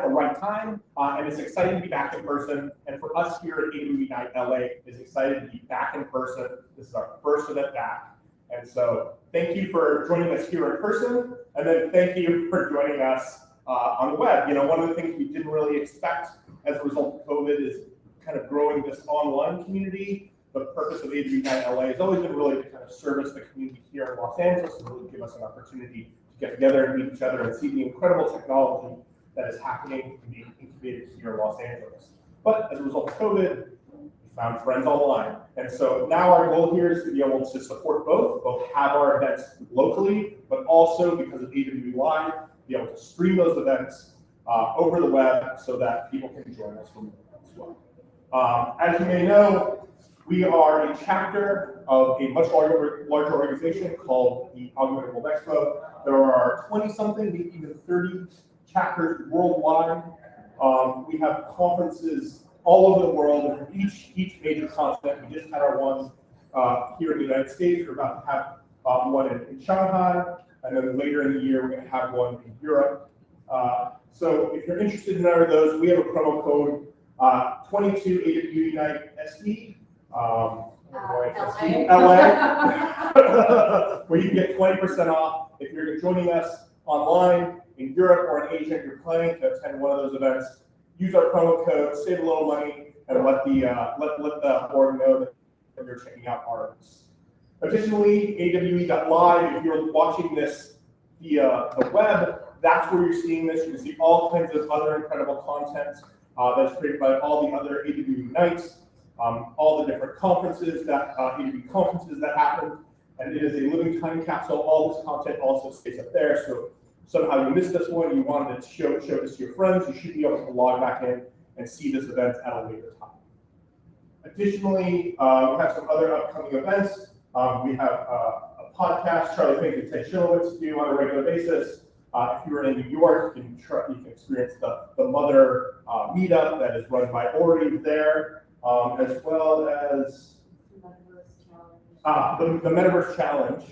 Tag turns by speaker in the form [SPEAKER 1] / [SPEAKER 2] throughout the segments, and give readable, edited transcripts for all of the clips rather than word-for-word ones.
[SPEAKER 1] at the right time, and it's exciting to be back in person. And for us here at AWE Nite LA, it's excited to be back in person. This is our first event back. And so thank you for joining us here in person, and then thank you for joining us on the web. You know, one of the things we didn't really expect as a result of COVID is kind of growing this online community. The purpose of AWE Nite LA has always been really to kind of service the community here in Los Angeles and really give us an opportunity to get together and meet each other and see the incredible technology that is happening and being incubated here in Los Angeles. But as a result of COVID, we found friends online. And so now our goal here is to be able to support both have our events locally, but also because of AWE Live, be able to stream those events over the web so that people can join us from as well. As you may know, we are a chapter of a much larger organization called the Augmented World Expo. There are 20-something, maybe even 30 chapters worldwide. We have conferences all over the world, and each major continent. We just had our one here in the United States. We're about to have one in Shanghai, and then later in the year, we're going to have one in Europe. So if you're interested in either of those, we have a promo code 22 AWE Nite SE. LA, where you can get 20% off if you're joining us online in Europe or in Asia. If you're planning to attend one of those events, use our promo code, save a little money, and let the org know that you're checking out our events. Additionally, AWE.live, if you're watching this via the web, that's where you're seeing this. You can see all kinds of other incredible content that's created by all the other AWE Nites. All the different conferences that AWE conferences that happened, and it is a living time capsule. All this content also stays up there. So somehow you missed this one, you wanted to show this to your friends, you should be able to log back in and see this event at a later time. Additionally, we have some other upcoming events. We have a podcast Charlie Fink and Ted Shilowitz do on a regular basis. If you're in New York, you can experience the Mother meetup that is run by Ori there. As well as the Metaverse Challenge.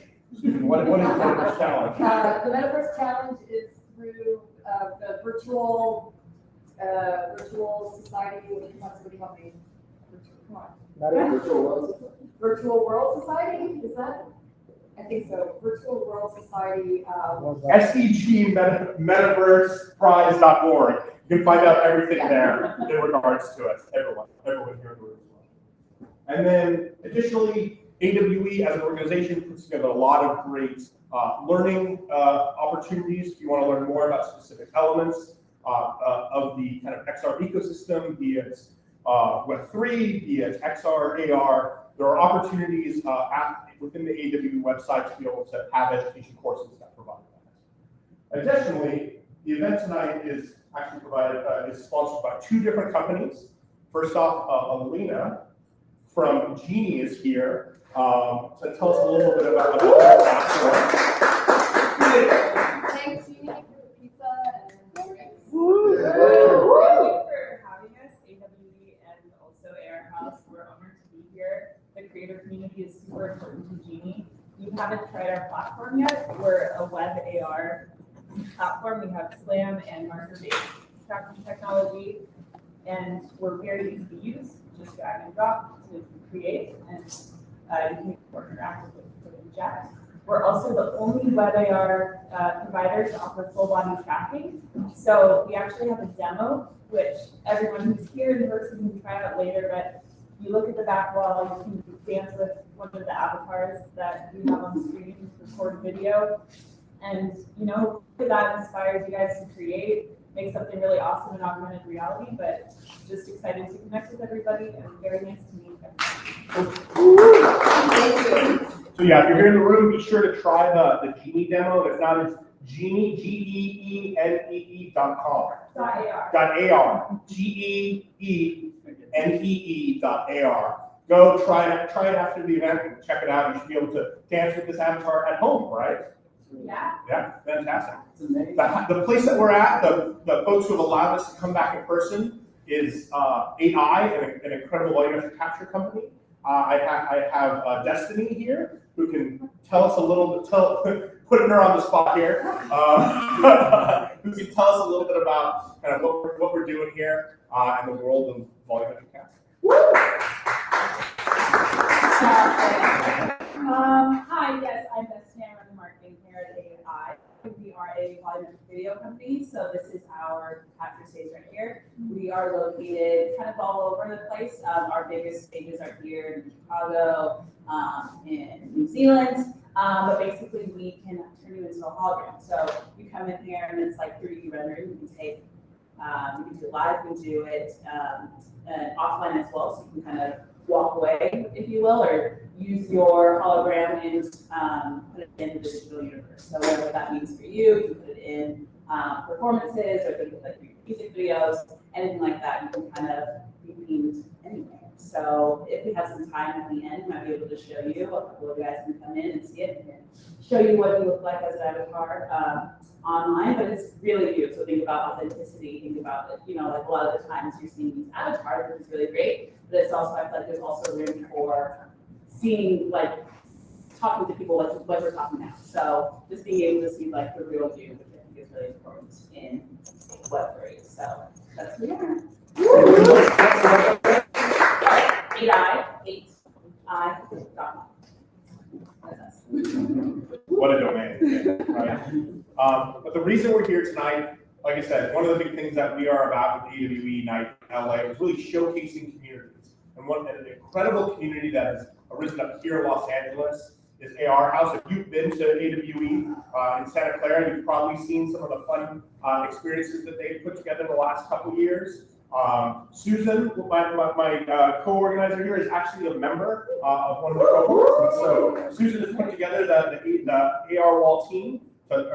[SPEAKER 1] What is the Metaverse Challenge?
[SPEAKER 2] The Metaverse Challenge is through the virtual society. Somebody help me. Come on.
[SPEAKER 3] Not a virtual world.
[SPEAKER 2] Virtual World Society? Is that? I think so. Virtual World Society.
[SPEAKER 1] SVG metaverseprize.org. You can find out everything there in regards to it. Everyone here in the room. And then additionally, AWE as an organization puts together a lot of great learning opportunities. If you want to learn more about specific elements of the kind of XR ecosystem, be it Web3, be it XR, AR, there are opportunities within the AWE website to be able to have education courses that provide that. Additionally, the event tonight is actually is sponsored by two different companies. First off, Alina from Genie is here to tell us a little bit about their platform.
[SPEAKER 2] Thanks, Genie, for the pizza and drinks.
[SPEAKER 4] Thank you for having us, AWE and also AR House. We're honored to be here. The creator community is super important to Genie. If you haven't tried our platform yet, we're a web AR platform. We have SLAM and marker-based tracking technology, and we're very easy to use. Just drag and drop to create, and you can interact with the chat. We're also the only web AR provider to offer full body tracking. So we actually have a demo, which everyone who's here in person can try out later. But you look at the back wall, you can dance with one of the avatars that we have on screen, record video. And that inspires you guys to create, make something really awesome in augmented reality, but just excited to connect with everybody and very nice to meet everybody.
[SPEAKER 2] Thank you.
[SPEAKER 1] So yeah, if you're here in the room, be sure to try the Genie demo. If not, it's Genie, GEENEE.com. .ar. GEENEE.ar. Go try it after the event and check it out. You should be able to dance with this avatar at home, right?
[SPEAKER 4] Yeah.
[SPEAKER 1] Yeah, fantastic. The place that we're at, the folks who have allowed us to come back in person is AI, an incredible volumetric capture company. I have Destiny here, who can tell us a little bit, putting her on the spot here, who can tell us a little bit about kind of what we're doing here in the world of volumetric casting.
[SPEAKER 4] Hi, yes, I'm Beth Tam. I'm marketing here at AI. We are a volumetric video company, so this is our capture stage right here. We are located kind of all over the place. Our biggest stages are here in Chicago, in New Zealand, but basically we can turn you into a hologram. So you come in here and it's like 3D rendering. You can take, you can do it live, you can do it offline as well, so you can kind of walk away, if you will, or use your hologram and put it in the digital universe. So whatever that means for you, you can put it in performances or things like music videos, anything like that. You can kind of be themed anywhere. So if we have some time at the end, we might be able to show you. A couple of you guys can come in and see it and show you what you look like as an avatar online, but it's really you. So think about authenticity, think about it, you know, like a lot of the times you're seeing these avatars, which is really great, but it's also, I feel like there's also room for seeing, like, talking to people like we're talking now. So just being able to see like the real you, which I think is really important in Web3. So that's who we are. AI.com. That's us.
[SPEAKER 1] What a domain, right? But the reason we're here tonight, like I said, one of the big things that we are about with AWE Nite LA is really showcasing communities. And an incredible community that has arisen up here in Los Angeles is AR House. If you've been to AWE in Santa Clara, you've probably seen some of the fun experiences that they've put together in the last couple years. Susan, my co-organizer here, is actually a member of one of the cohorts. And so Susan has put together the AR Wall team, the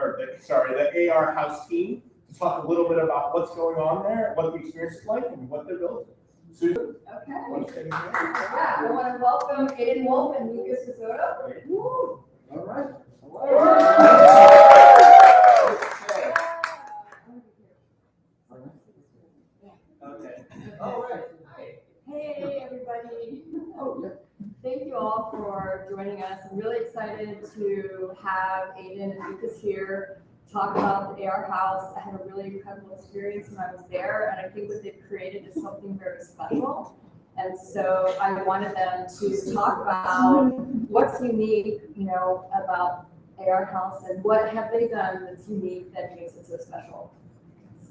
[SPEAKER 1] AR House team, to talk a little bit about what's going on there, what the experience is like, and what they're building. Susan?
[SPEAKER 2] Okay. Yeah, I want to welcome Aidan Wolf and Lucas Rizotto.
[SPEAKER 3] All right.
[SPEAKER 2] Okay.
[SPEAKER 3] All right.
[SPEAKER 2] Hey, everybody.
[SPEAKER 3] Oh, yeah.
[SPEAKER 2] Thank you all for joining us. I'm really excited to have Aidan and Lucas here talk about the AR House. I had a really incredible experience when I was there, and I think what they've created is something very special. And so I wanted them to talk about what's unique, you know, about AR House and what have they done that's unique that makes it so special.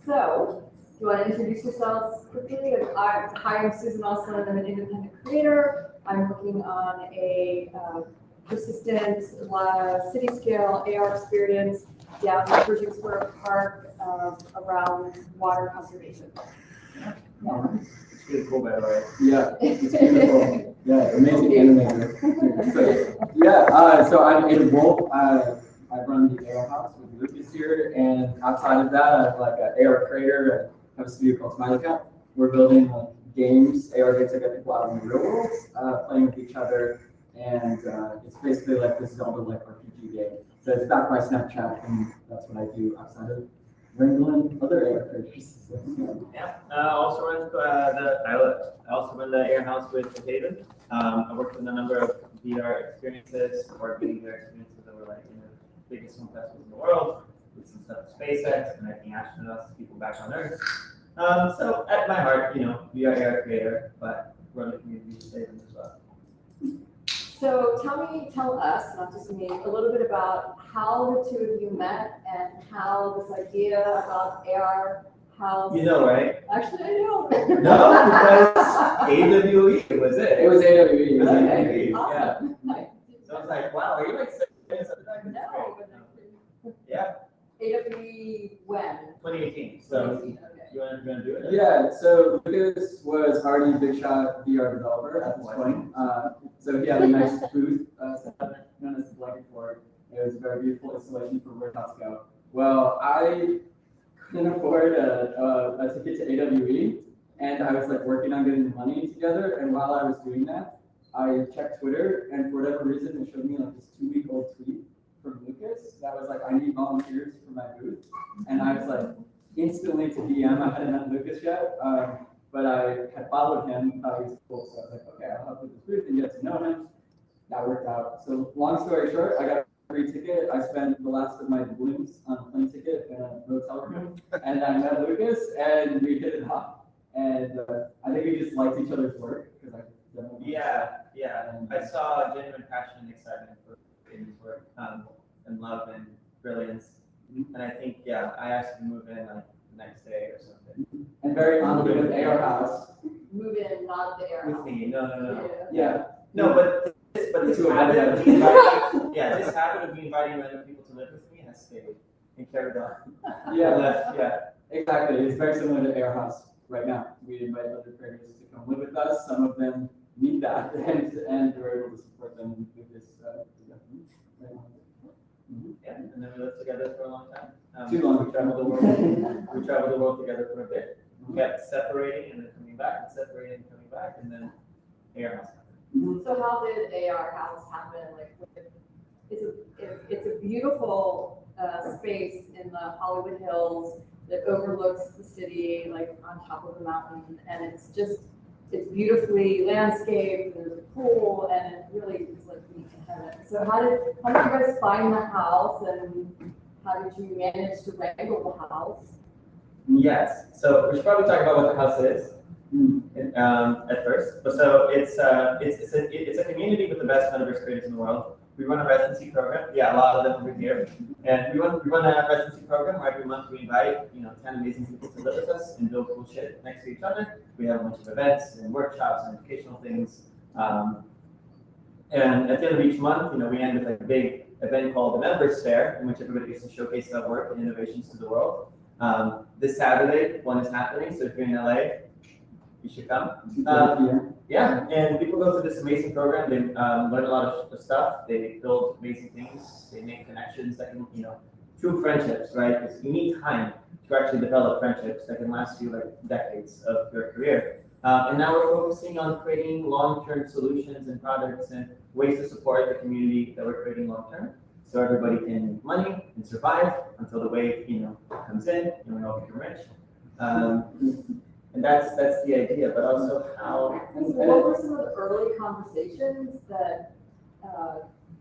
[SPEAKER 2] So, do you want to introduce yourselves quickly? Hi, I'm Susan Olson. I'm an independent creator. I'm working on a persistent city-scale AR experience down in Pershing Square Park around water conservation.
[SPEAKER 3] Yeah. It's really cool, by the way. Yeah, it's beautiful. Yeah, amazing animator. So I'm Aidan Wolf. I run the AR House with Lucas here, and outside of that, I'm like an AR creator. I have a studio called Smiley Cat. We're building games, AR games that get people out in the real world, playing with each other, and it's basically like this Zelda-like RPG game. So it's backed by Snapchat, and that's what I do outside of wrangling other AR creators.
[SPEAKER 5] Yeah, I also run the AR House with Aidan. I worked with a number of VR experiences, or video VR experiences that were like the biggest film festivals in the world, with some stuff with SpaceX, connecting astronauts, people back on Earth. So at my heart, we are AR creator, but run the community with Aidan as well.
[SPEAKER 2] So tell us, not just me, a little bit about how the two of you met and how this idea about AR House.
[SPEAKER 5] You know, right?
[SPEAKER 2] Actually, I know.
[SPEAKER 5] No, because AWE was it.
[SPEAKER 3] It was AWE.
[SPEAKER 5] Okay.
[SPEAKER 2] Awesome.
[SPEAKER 5] Yeah. So I was like, wow, are you like saying something like this?
[SPEAKER 2] No, but
[SPEAKER 5] Yeah.
[SPEAKER 2] AWE when?
[SPEAKER 5] 2018. So
[SPEAKER 2] Okay.
[SPEAKER 5] you want to do it?
[SPEAKER 3] Yeah, so Lucas was already a big shot VR developer at this point. So he had a nice booth set up, known as the Blanket Fort. It was a very beautiful installation for where thoughts go. Well, I couldn't afford a ticket to AWE, and I was like working on getting the money together. And while I was doing that, I checked Twitter, and for whatever reason, it showed me like this 2-week-old tweet from Lucas that was like, "I need volunteers for my booth," and I was like, instantly to DM. I hadn't met Lucas yet, but I had followed him. Thought he was cool, so I was like, "Okay, I'll help with this booth and get to know him." That worked out. So long story short, I got a free ticket. I spent the last of my balloons on a plane ticket and a motel room, and I met Lucas, and we hit it off. And I think we just liked each other's work because
[SPEAKER 5] Yeah. I saw genuine passion and excitement for Aidan's work, and love and brilliance. And I think, I asked him to move in like the next day or something.
[SPEAKER 3] And very honored with AR House.
[SPEAKER 2] Move in, not the air.
[SPEAKER 5] With me, no.
[SPEAKER 3] Yeah.
[SPEAKER 5] No, but this
[SPEAKER 3] To a
[SPEAKER 5] habit
[SPEAKER 3] better
[SPEAKER 5] of me inviting, this habit of me inviting random people to live with me has stayed and carried on.
[SPEAKER 3] Yeah. Exactly. It's very similar to AR House right now. We invite other creators to come live with us. Some of them need that, and we're able to support them with this.
[SPEAKER 5] Yeah, and then we lived together for a long time.
[SPEAKER 3] Too long.
[SPEAKER 5] We traveled the world. We traveled the world together for a bit. We kept separating and then coming back, and separating and coming back, and then AR House happened.
[SPEAKER 2] So how did AR House happen? Like, it's a beautiful space in the Hollywood Hills that overlooks the city, like on top of the mountain, and it's beautifully landscaped. There's a pool, and it really is like being in heaven. So how did you guys find the house, and how did you manage to wrangle the house?
[SPEAKER 5] Yes. So we should probably talk about what the house is at first. But so it's a community with the best metaverse creators in the world. We run a residency program. Yeah, a lot of them over here. And we run a residency program where every month we invite 10 amazing people to live with us and build cool shit next to each other. We have a bunch of events and workshops and educational things. And at the end of each month, we end with a big event called the Members Fair, in which everybody gets to showcase their work and innovations to the world. This Saturday, one is happening, so if you're in LA, you should come. Yeah, and people go through this amazing program. They learn a lot of stuff. They build amazing things. They make connections that can, true friendships, right? Because you need time to actually develop friendships that can last you like decades of your career. And now we're focusing on creating long-term solutions and products and ways to support the community that we're creating long-term, so everybody can make money and survive until the wave, comes in and we all become rich. And that's the idea, but also how.
[SPEAKER 2] So what were some of the early conversations that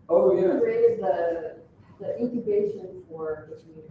[SPEAKER 2] created the incubation for the community?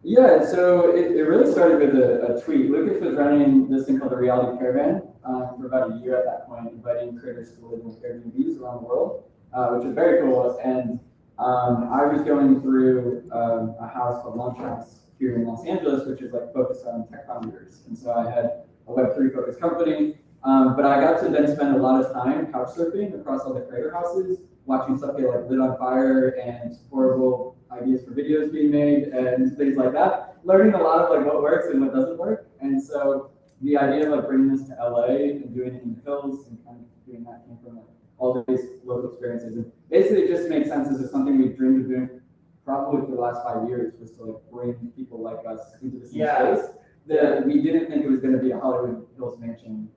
[SPEAKER 3] Yeah, so it really started with a tweet. Lucas was running this thing called the Reality Caravan for about a year at that point, inviting creators to live in Airbnbs around the world, which was very cool. And I was going through a house called Launch House here in Los Angeles, which is like focused on tech founders. And so I had a Web3 focused company, but I got to then spend a lot of time couch surfing across all the creator houses, watching stuff get like lit on fire and horrible ideas for videos being made and things like that, learning a lot of like what works and what doesn't work. And so the idea of like bringing this to LA and doing it in the hills and kind of doing that came from like all these local experiences. And basically it just makes sense. This is something we dreamed of doing probably for the last 5 years, was to like bring people like us into the same space. That we didn't think it was going to be a Hollywood Hills mansion,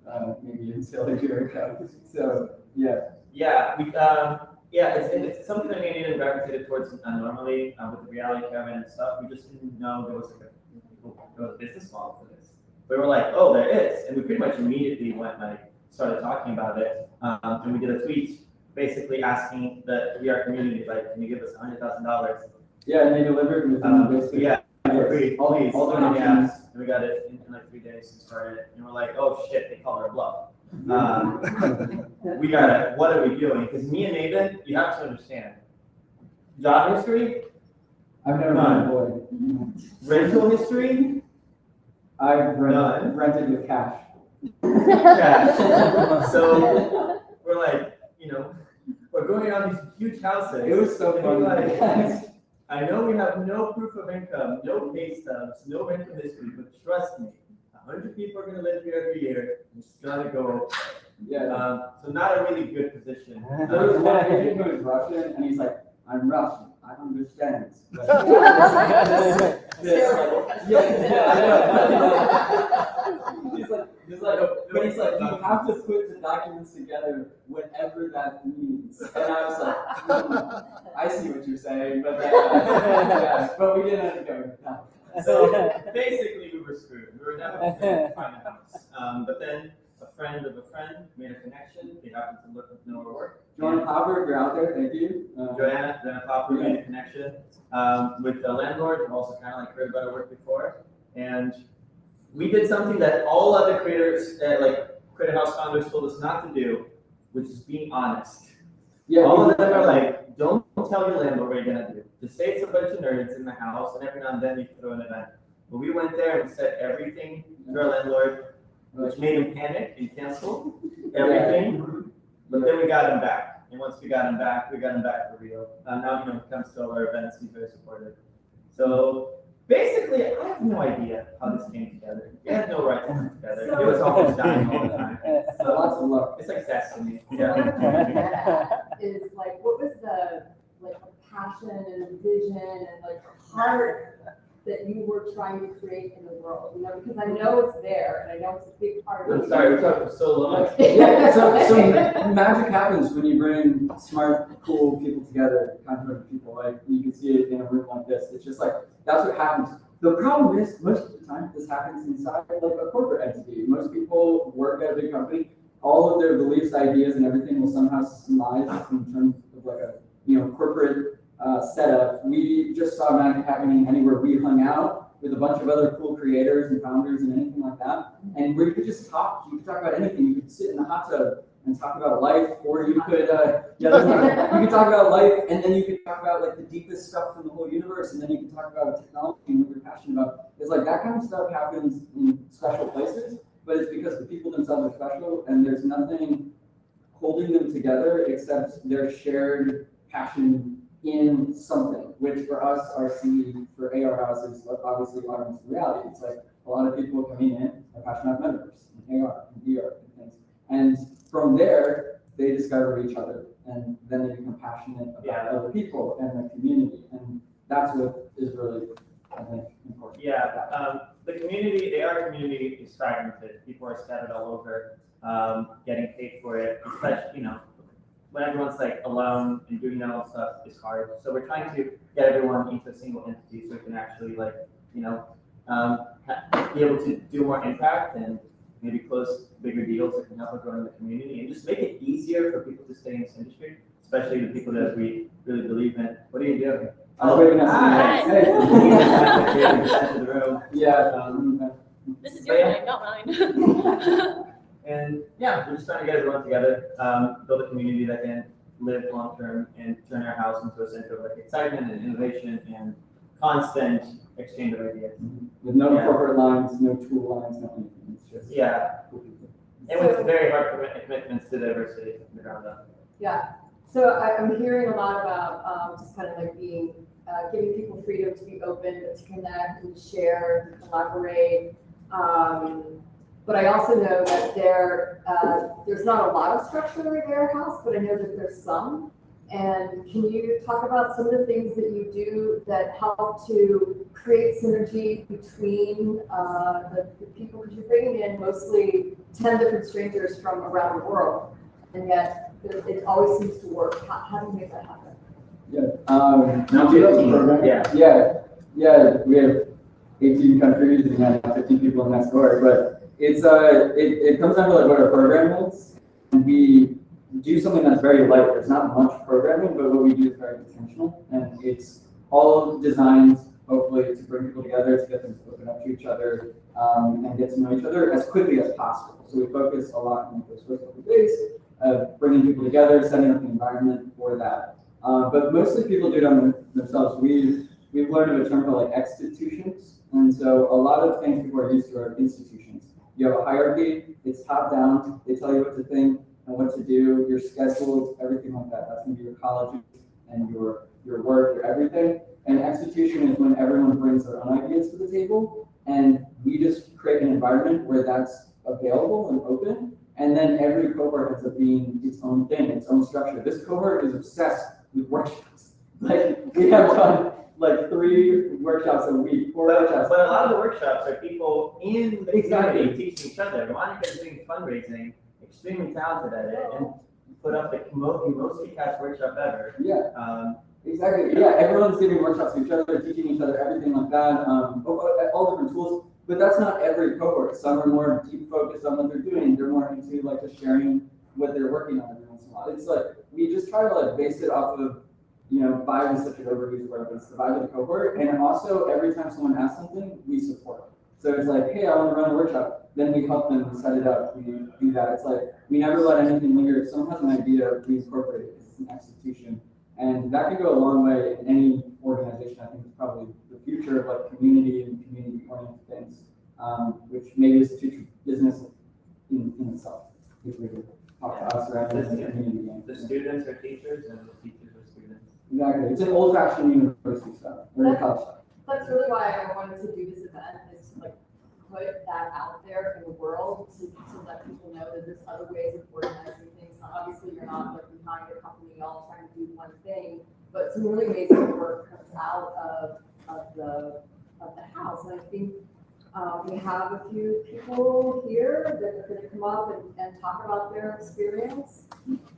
[SPEAKER 3] maybe until a year ago. So it's something that me and Aidan gravitated towards normally with the Reality Caravan and stuff. We just didn't know there was a business model for this. We were like, oh, there is, and we pretty much immediately started talking about it, and we did a tweet basically asking the VR community, like, can you give us $100,000? Yeah, and they delivered within basically all donations. And we got it in like 3 days and started, and we're like, oh shit, they called our bluff. We got it. What are we doing? Because me and Aidan, you have to understand, job history, I've never been employed.
[SPEAKER 5] Rental history,
[SPEAKER 3] I've rented with cash.
[SPEAKER 5] So we're like, we're going on these huge houses.
[SPEAKER 3] It was so fun.
[SPEAKER 5] Like, I know we have no proof of income, no pay stubs, no rental history, but trust me, 100 people are going to live here every year. It's going to go. Yeah. So not a really good position.
[SPEAKER 3] There was one agent who was Russian, and he's like, I'm Russian. I understand. He's like, you have to put the documents together, whatever that means. And I was like, I see what you're saying, but but we didn't end up going with that.
[SPEAKER 5] So basically, we were screwed. We were never going to find a house. But then a friend of a friend made a connection. They happened to know our work.
[SPEAKER 3] Joanna Popper, if you're out there, thank you.
[SPEAKER 5] Joanna Popper made a connection with the landlord, who also kind of like heard about our work before. And we did something that all other creators, like Creator House founders, told us not to do, which is being honest.
[SPEAKER 3] Yeah,
[SPEAKER 5] all of them are like, don't tell your landlord what you're gonna do. Just say it's a bunch of nerds in the house, and every now and then you throw an event. But we went there and said everything to our landlord, which made him panic and cancel everything. But then we got him back. And once we got him back for real. Now, he comes to all our events, he's very supportive. So basically, I have no idea how this came together. We had no right to come together. It was almost dying all the time.
[SPEAKER 3] So lots of luck.
[SPEAKER 5] It's like destiny.
[SPEAKER 2] Is like, what was the passion and vision and like heart that you were trying to create in the world? Because I know it's there and I know it's a big part of it.
[SPEAKER 5] I'm sorry, we talked for so long.
[SPEAKER 3] Yeah, so magic happens when you bring smart, cool people together, kind-hearted people. Like, you can see it in a room like this. It's just like, that's what happens. The problem is, most of the time, this happens inside like a corporate entity. Most people work at a big company. All of their beliefs, ideas, and everything will somehow surmise in terms of like a corporate setup. We just saw magic happening anywhere we hung out with a bunch of other cool creators and founders and anything like that. And where you could just talk. You could talk about anything. You could sit in the hot tub and talk about life, or you could you could talk about life, and then you could talk about like the deepest stuff from the whole universe, and then you could talk about technology and what you're passionate about. It's like that kind of stuff happens in special places, but it's because the people themselves are special, and there's nothing holding them together except their shared passion in something, which for us, our seed for AR House is obviously augmented reality. It's like a lot of people coming in are passionate about metaverse and AR and VR and things. And from there, they discover each other, and then they become passionate about other people and the community. And that's what is really, I think, important.
[SPEAKER 5] Yeah, the community, the AR community is fragmented. People are scattered all over, getting paid for it, especially, when everyone's like alone and doing that all stuff is hard. So we're trying to get everyone into a single entity so we can actually be able to do more impact and maybe close bigger deals that can help us grow in the community and just make it easier for people to stay in this industry, especially the people that we really believe in. What are you doing?
[SPEAKER 3] Hi.
[SPEAKER 5] The room.
[SPEAKER 3] Yeah.
[SPEAKER 6] This is your time, not mine.
[SPEAKER 5] And yeah, we're just trying to get everyone together, build a community that can live long term and turn our house into a center of like excitement and innovation and constant exchange of ideas.
[SPEAKER 3] With no corporate lines, no tool lines, nothing. It's just
[SPEAKER 5] and with very hard commitments to diversity from the ground up.
[SPEAKER 2] Yeah. So I'm hearing a lot about just kind of like being giving people freedom to be open, to connect and share, and collaborate. But I also know that there's not a lot of structure in AR House, but I know that there's some. And can you talk about some of the things that you do that help to create synergy between the people, because you're bringing in mostly 10 different strangers from around the world, and yet it always seems to work. How do you make that happen?
[SPEAKER 3] Yeah. We have 18 countries and have 15 people in that story, but it comes down to like what our program is, and we do something that's very light. There's not much programming, but what we do is very intentional, and it's all designed hopefully to bring people together, to get them to open up to each other, and get to know each other as quickly as possible. So we focus a lot on those first couple of days of bringing people together, setting up the environment for that. But mostly people do it on themselves. We've learned of a term called like institutions, and so a lot of things people are used to are institutions. You have a hierarchy, it's top down, they tell you what to think and what to do, your schedules, everything like that. That's gonna be your colleges and your work, your everything. And execution is when everyone brings their own ideas to the table, and we just create an environment where that's available and open, and then every cohort ends up being its own thing, its own structure. This cohort is obsessed with workshops. Like, we have done like 3 workshops a week, 4 workshops.
[SPEAKER 5] But a lot of the workshops are people in the community teaching each other. Monica's doing fundraising, extremely talented at it, and put up the most kick-ass workshop ever.
[SPEAKER 3] Yeah. Exactly. Yeah, everyone's giving workshops to each other, teaching each other everything like that. All different tools. But that's not every cohort. Some are more deep focused on what they're doing. They're more into like just sharing what they're working on every once in a while. It's like we just try to like base it off of, vibe is such an overused word, but it's the vibe of the cohort. And also every time someone asks something, we support. So it's like, hey, I want to run a workshop. Then we help them set it up. We do that. It's like we never let anything linger. If someone has an idea, we incorporate it because it's an execution. And that can go a long way in any organization. I think it's probably the future of like community and community-oriented things, which maybe is the future of business in itself. If we could talk to us around this community game.
[SPEAKER 5] The students are teachers and the teachers are students.
[SPEAKER 3] Exactly. It's an old-fashioned university stuff, or college stuff.
[SPEAKER 2] That's really why I wanted to do this event, is to like put that out there in the world to let people know that there's other ways of organizing things. Now, obviously, you're not like behind a company all trying to do one thing, but some really amazing work comes out of the house. And I think we have a few people here that are going to come up and talk about their experience.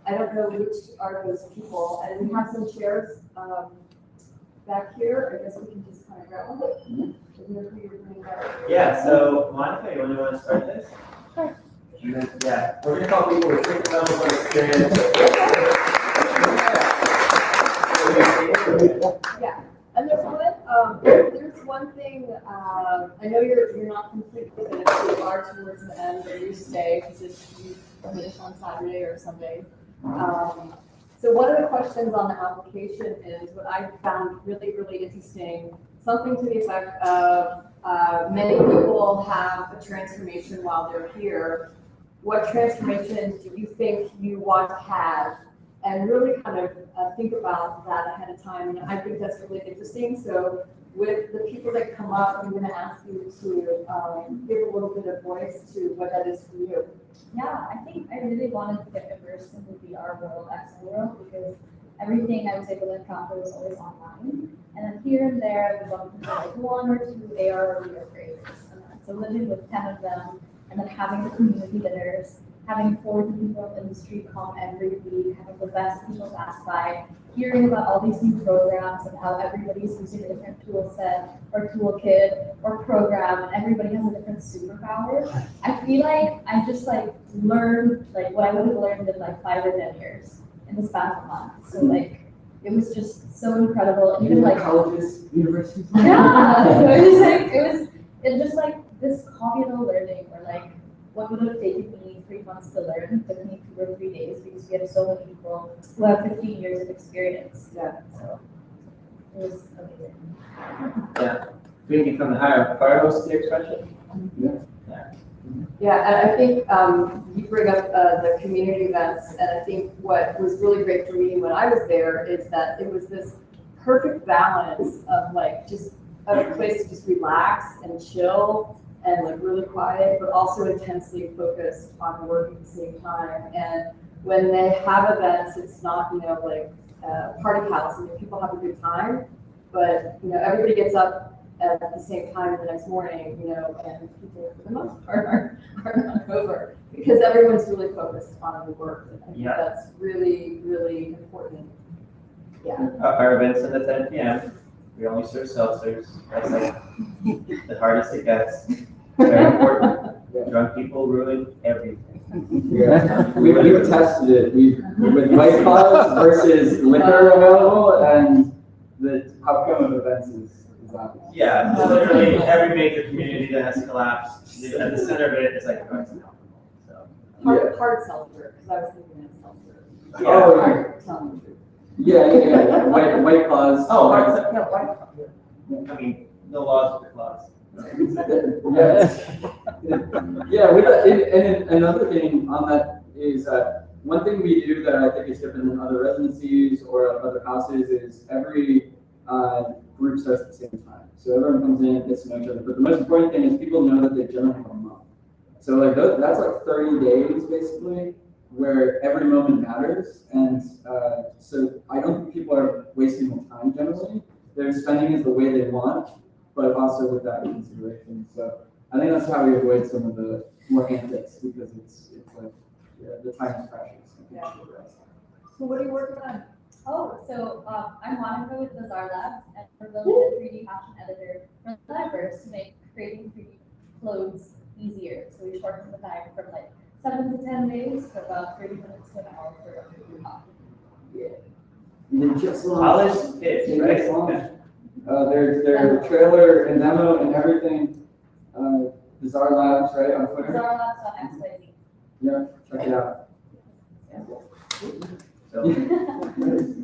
[SPEAKER 2] I don't know which are those people, and we have some chairs back here. I guess we can just kind of grab one.
[SPEAKER 5] Yeah, so Monica, you want to start this?
[SPEAKER 6] Sure.
[SPEAKER 5] Yeah, we're going to call people with different levels of experience.
[SPEAKER 2] Yeah, and there's one thing, I know you're not completely finished, you are towards the end, but you stay, because if you finish on Saturday or Sunday. So one of the questions on the application is what I found really, really interesting, something to the effect of many people have a transformation while they're here. What transformation do you think you want to have? And really kind of think about that ahead of time. And I think that's really interesting. So with the people that come up, I'm going to ask you to give a little bit of voice to what that is for you.
[SPEAKER 7] Yeah, I think I really wanted to get immersed in the VR world, XR world, because everything I was able to encounter was always online. And then here and there, I was able to do like 1 or 2 AR or VR creators. And then, so living with 10 of them, and then having the community dinners, having 40 people in the industry come every week, having the best people pass by, hearing about all these new programs and how everybody's using a different tool set or toolkit or program, and everybody has a different superpower. I feel like I just like learned like what I would have learned in like 5 or 10 years in the span of a month. So like it was just so incredible. And even like
[SPEAKER 3] colleges, universities.
[SPEAKER 7] Yeah, so it was like it just like this communal learning where like what would have taken me 3 months to learn took me 2 or 3 days because we have so many people who have 15 years of experience. Yeah, so it was amazing.
[SPEAKER 5] Yeah, drinking from the higher fire hose to your expression.
[SPEAKER 2] Yeah, and I think you bring up the community events, and I think what was really great for me when I was there is that it was this perfect balance of like just a place to just relax and chill and like really quiet, but also intensely focused on work at the same time. And when they have events, it's not, like a party house, and people have a good time, but, everybody gets up at the same time the next morning, and people for the most part are not over because everyone's really focused on the work. And I think that's really, really important. Yeah.
[SPEAKER 5] Our events at 10 p.m. We only serve seltzers. That's like the hardest it gets. Very important. Drunk people ruin everything.
[SPEAKER 3] Yeah, we've tested it. With White Claws versus liquor available, and the outcome of events is obvious.
[SPEAKER 5] Yeah, literally every major community that has collapsed, at the center of it is like drugs and alcohol.
[SPEAKER 2] Hard seltzer, because I was thinking of seltzer.
[SPEAKER 5] Yeah.
[SPEAKER 3] Oh,
[SPEAKER 2] Hard seltzer.
[SPEAKER 3] Yeah. White Claws.
[SPEAKER 5] Oh, White Claws. I mean, no laws with claws.
[SPEAKER 3] And another thing on that is one thing we do that I think is different than other residencies or other houses is every group starts at the same time. So everyone comes in and gets to know each other. But the most important thing is people know that they generally have a month. So like that's like 30 days basically where every moment matters. And so I don't think people are wasting their time generally. They're spending it the way they want, but also with that consideration. So I think that's how we avoid some of the more antics because it's like the time is precious.
[SPEAKER 2] Yeah. So what are you working on?
[SPEAKER 7] Oh, so I'm Monica with Bazaar Labs, and we're building a 3D fashion editor for the developers to make creating 3D clothes easier. So we shortened the time from like 7 to 10 days to about 30 minutes to an hour for a copy.
[SPEAKER 3] Yeah. And they just
[SPEAKER 5] College
[SPEAKER 3] launched.
[SPEAKER 5] kids,
[SPEAKER 3] They
[SPEAKER 5] right?
[SPEAKER 3] just launched. Their trailer and demo and everything. Bizarre Labs, right, on Twitter?
[SPEAKER 7] Bizarre Labs on XYZ.
[SPEAKER 3] Yeah, check it out.
[SPEAKER 5] So,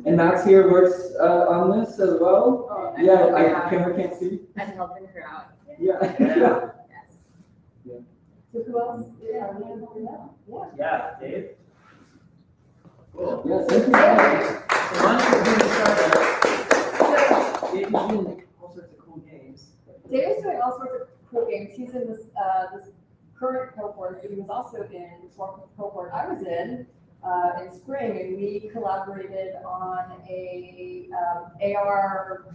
[SPEAKER 3] And Max here works on this as well.
[SPEAKER 2] Oh,
[SPEAKER 3] Yeah, camera can't see.
[SPEAKER 2] I'm helping her out.
[SPEAKER 3] Yeah.
[SPEAKER 5] yeah.
[SPEAKER 2] Yes. So who else? Yeah.
[SPEAKER 5] Yeah, Dave? Cool.
[SPEAKER 3] Yeah, thank you.
[SPEAKER 5] So why don't you start
[SPEAKER 3] Dave's doing all sorts of cool games.
[SPEAKER 2] Dave's doing all sorts of cool games. He's in this current cohort, but he was also in the cohort I was in spring, and we collaborated on a AR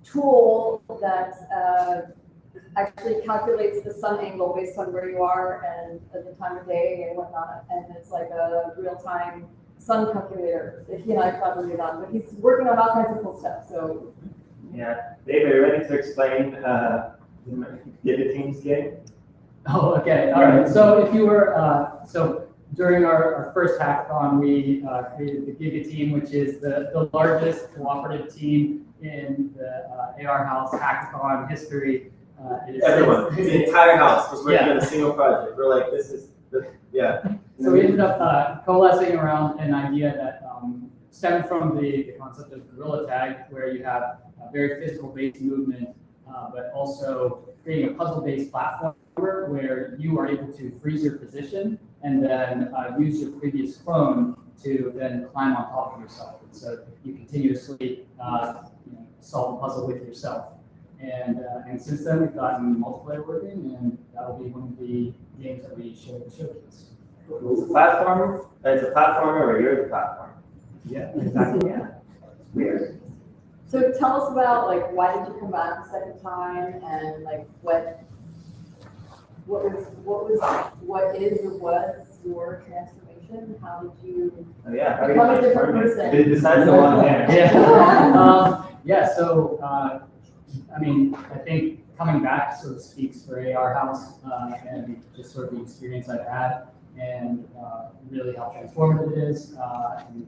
[SPEAKER 2] tool that actually calculates the sun angle based on where you are and at the time of day and whatnot, and it's like a real-time sun calculator that he and I collaborated on. But he's working on all kinds of cool stuff. So
[SPEAKER 5] Yeah, Dave, are you ready to explain the team's game?
[SPEAKER 8] Oh, okay. All right. So if you were, so during our first hackathon, we created the Giga team, which is the largest cooperative team in the AR House hackathon history.
[SPEAKER 5] Everyone, the entire house was working on a single project. We're like, this is, yeah.
[SPEAKER 8] So we ended up coalescing around an idea that stemmed from the concept of gorilla tag, where you have a very physical-based movement, but also creating a puzzle-based platform where you are able to freeze your position and then use your previous clone to then climb on top of yourself. And so you continuously solve a puzzle with yourself. And since then, we've gotten multiplayer working, and that will be one of the games that we showcase.
[SPEAKER 5] It's a platformer. It's a platformer where you're the platform.
[SPEAKER 8] Yeah, exactly.
[SPEAKER 5] Yeah. Weird.
[SPEAKER 2] So tell us about like why did you come back the second time, and like what is or was your transformation? How did you become a different person?
[SPEAKER 5] Besides the one hand.
[SPEAKER 8] Yeah. So I mean, I think coming back sort of speaks for AR House and just sort of the experience I've had, and really how transformative it is, and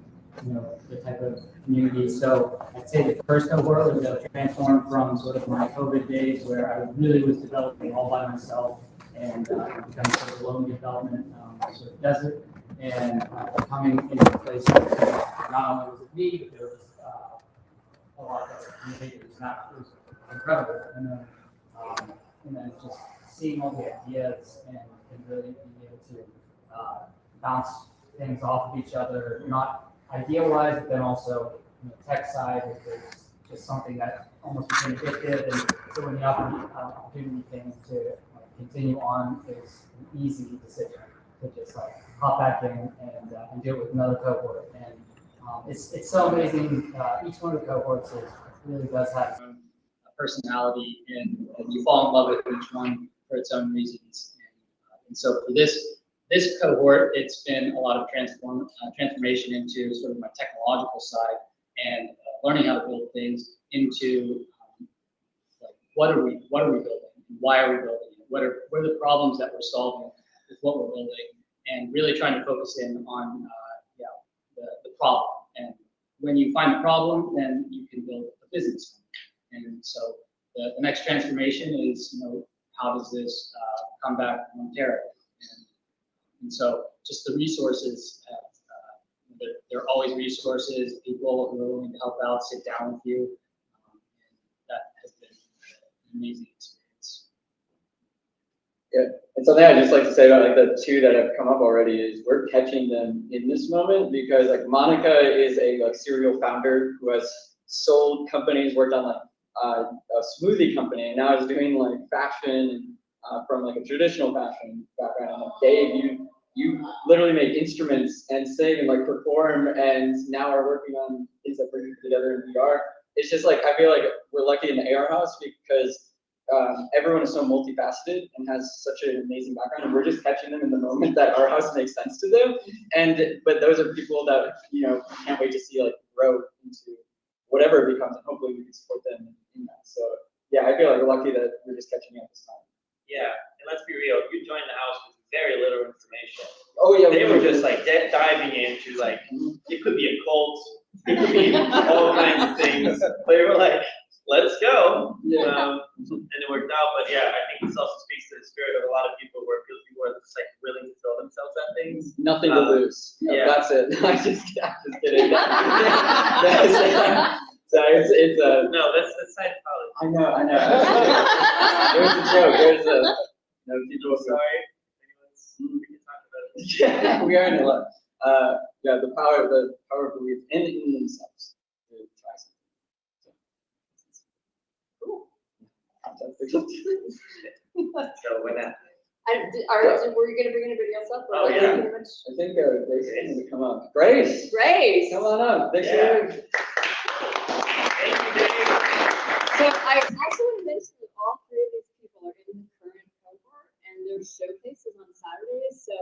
[SPEAKER 8] the type of community. So I'd say the first cohort was transformed from sort of my COVID days where I really was developing all by myself and becoming sort of lonely development, sort of desert, and coming into a place where not only was it me, but there was a lot of community. It was incredible. And then just seeing all the ideas and really being able to bounce things off of each other, not idea-wise, but then also tech side, there's just something that almost became addictive, and so when the opportunity came to continue on, it was an easy decision to just hop back in and do it with another cohort. And it's so amazing. Each one of the cohorts really does have a personality, and you fall in love with each one for its own reasons. And so for this cohort, it's been a lot of transformation into sort of my technological side and learning how to build things into like what are we building, why are we building it, what are the problems that we're solving with what we're building, and really trying to focus in on the problem. And when you find the problem, then you can build a business. And so the next transformation is how does this come back monetarily? And so just the resources, there are always resources, people who are willing to help out, sit down with you. And that has been an amazing experience.
[SPEAKER 3] Yeah, and something I'd just like to say about like the two that have come up already is we're catching them in this moment because like Monica is a serial founder who has sold companies, worked on a smoothie company, and now is doing like fashion from like a traditional fashion background. And like, Dave, you literally make instruments and sing and like perform, and now are working on things that bring you together in VR. It's just like I feel like we're lucky in the AR House because everyone is so multifaceted and has such an amazing background, and we're just catching them in the moment that our house makes sense to them. But those are people that can't wait to see like grow into whatever it becomes, and hopefully we can support them in that. So yeah, I feel like we're lucky that we're just catching up this time.
[SPEAKER 5] Yeah, and let's be real, you joined the house with very little information.
[SPEAKER 3] Oh yeah.
[SPEAKER 5] They were just like diving into like, it could be a cult, it could be all kinds of things. They were like, let's go.
[SPEAKER 3] Yeah.
[SPEAKER 5] And it worked out. But yeah, I think this also speaks to the spirit of a lot of people where people are just like willing to throw themselves at things.
[SPEAKER 3] Nothing to lose.
[SPEAKER 5] Yeah.
[SPEAKER 3] That's it. I'm just kidding. So it's a.
[SPEAKER 5] No, that's Scientology.
[SPEAKER 3] I know. There's a joke. No people.
[SPEAKER 5] Sorry. We can talk about it.
[SPEAKER 3] Yeah, we are in a lot. Yeah, the power of belief in themselves to try something.
[SPEAKER 5] So when that.
[SPEAKER 2] Were you gonna bring anybody else up?
[SPEAKER 5] Oh, yeah.
[SPEAKER 3] I think Grace is going to come up. Grace,
[SPEAKER 2] Grace.
[SPEAKER 3] come on up. Thanks
[SPEAKER 5] Yeah.
[SPEAKER 3] for
[SPEAKER 5] Thank you, Dave.
[SPEAKER 2] So I also want to mention that all three of these people are in the current cohort and their showcases on Saturdays. So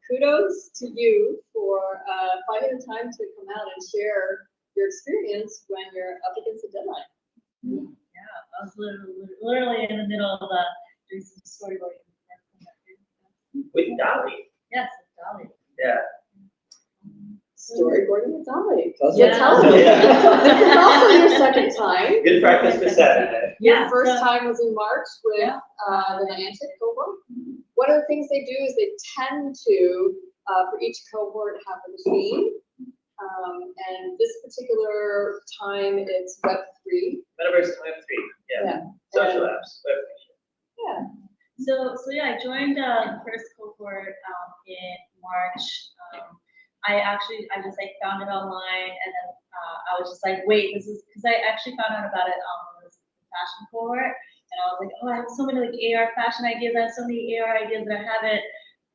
[SPEAKER 2] kudos to you for finding the time to come out and share your experience when you're up against a deadline.
[SPEAKER 6] Yeah, I was literally in the middle of doing some storyboarding.
[SPEAKER 5] With Dolly.
[SPEAKER 6] Yes, with Dolly.
[SPEAKER 5] Yeah.
[SPEAKER 2] Storyboarding with Dolly.
[SPEAKER 3] Yeah.
[SPEAKER 2] Tell me. This is also your second time.
[SPEAKER 5] Good practice for Saturday.
[SPEAKER 2] Your first time was in March with
[SPEAKER 6] Yeah.
[SPEAKER 2] the Niantic cohort. One of the things they do is they tend to, for each cohort, have a theme. And this particular time, it's Web3.
[SPEAKER 5] Metaverse Web3. Yeah. Social apps. Web3.
[SPEAKER 2] Yeah.
[SPEAKER 6] So yeah, I joined the first cohort in March. I just like found it online, and then I was just like, wait, this is because I actually found out about it on this fashion cohort, and I was like, oh, I have so many like AR fashion ideas. I have so many AR ideas that I haven't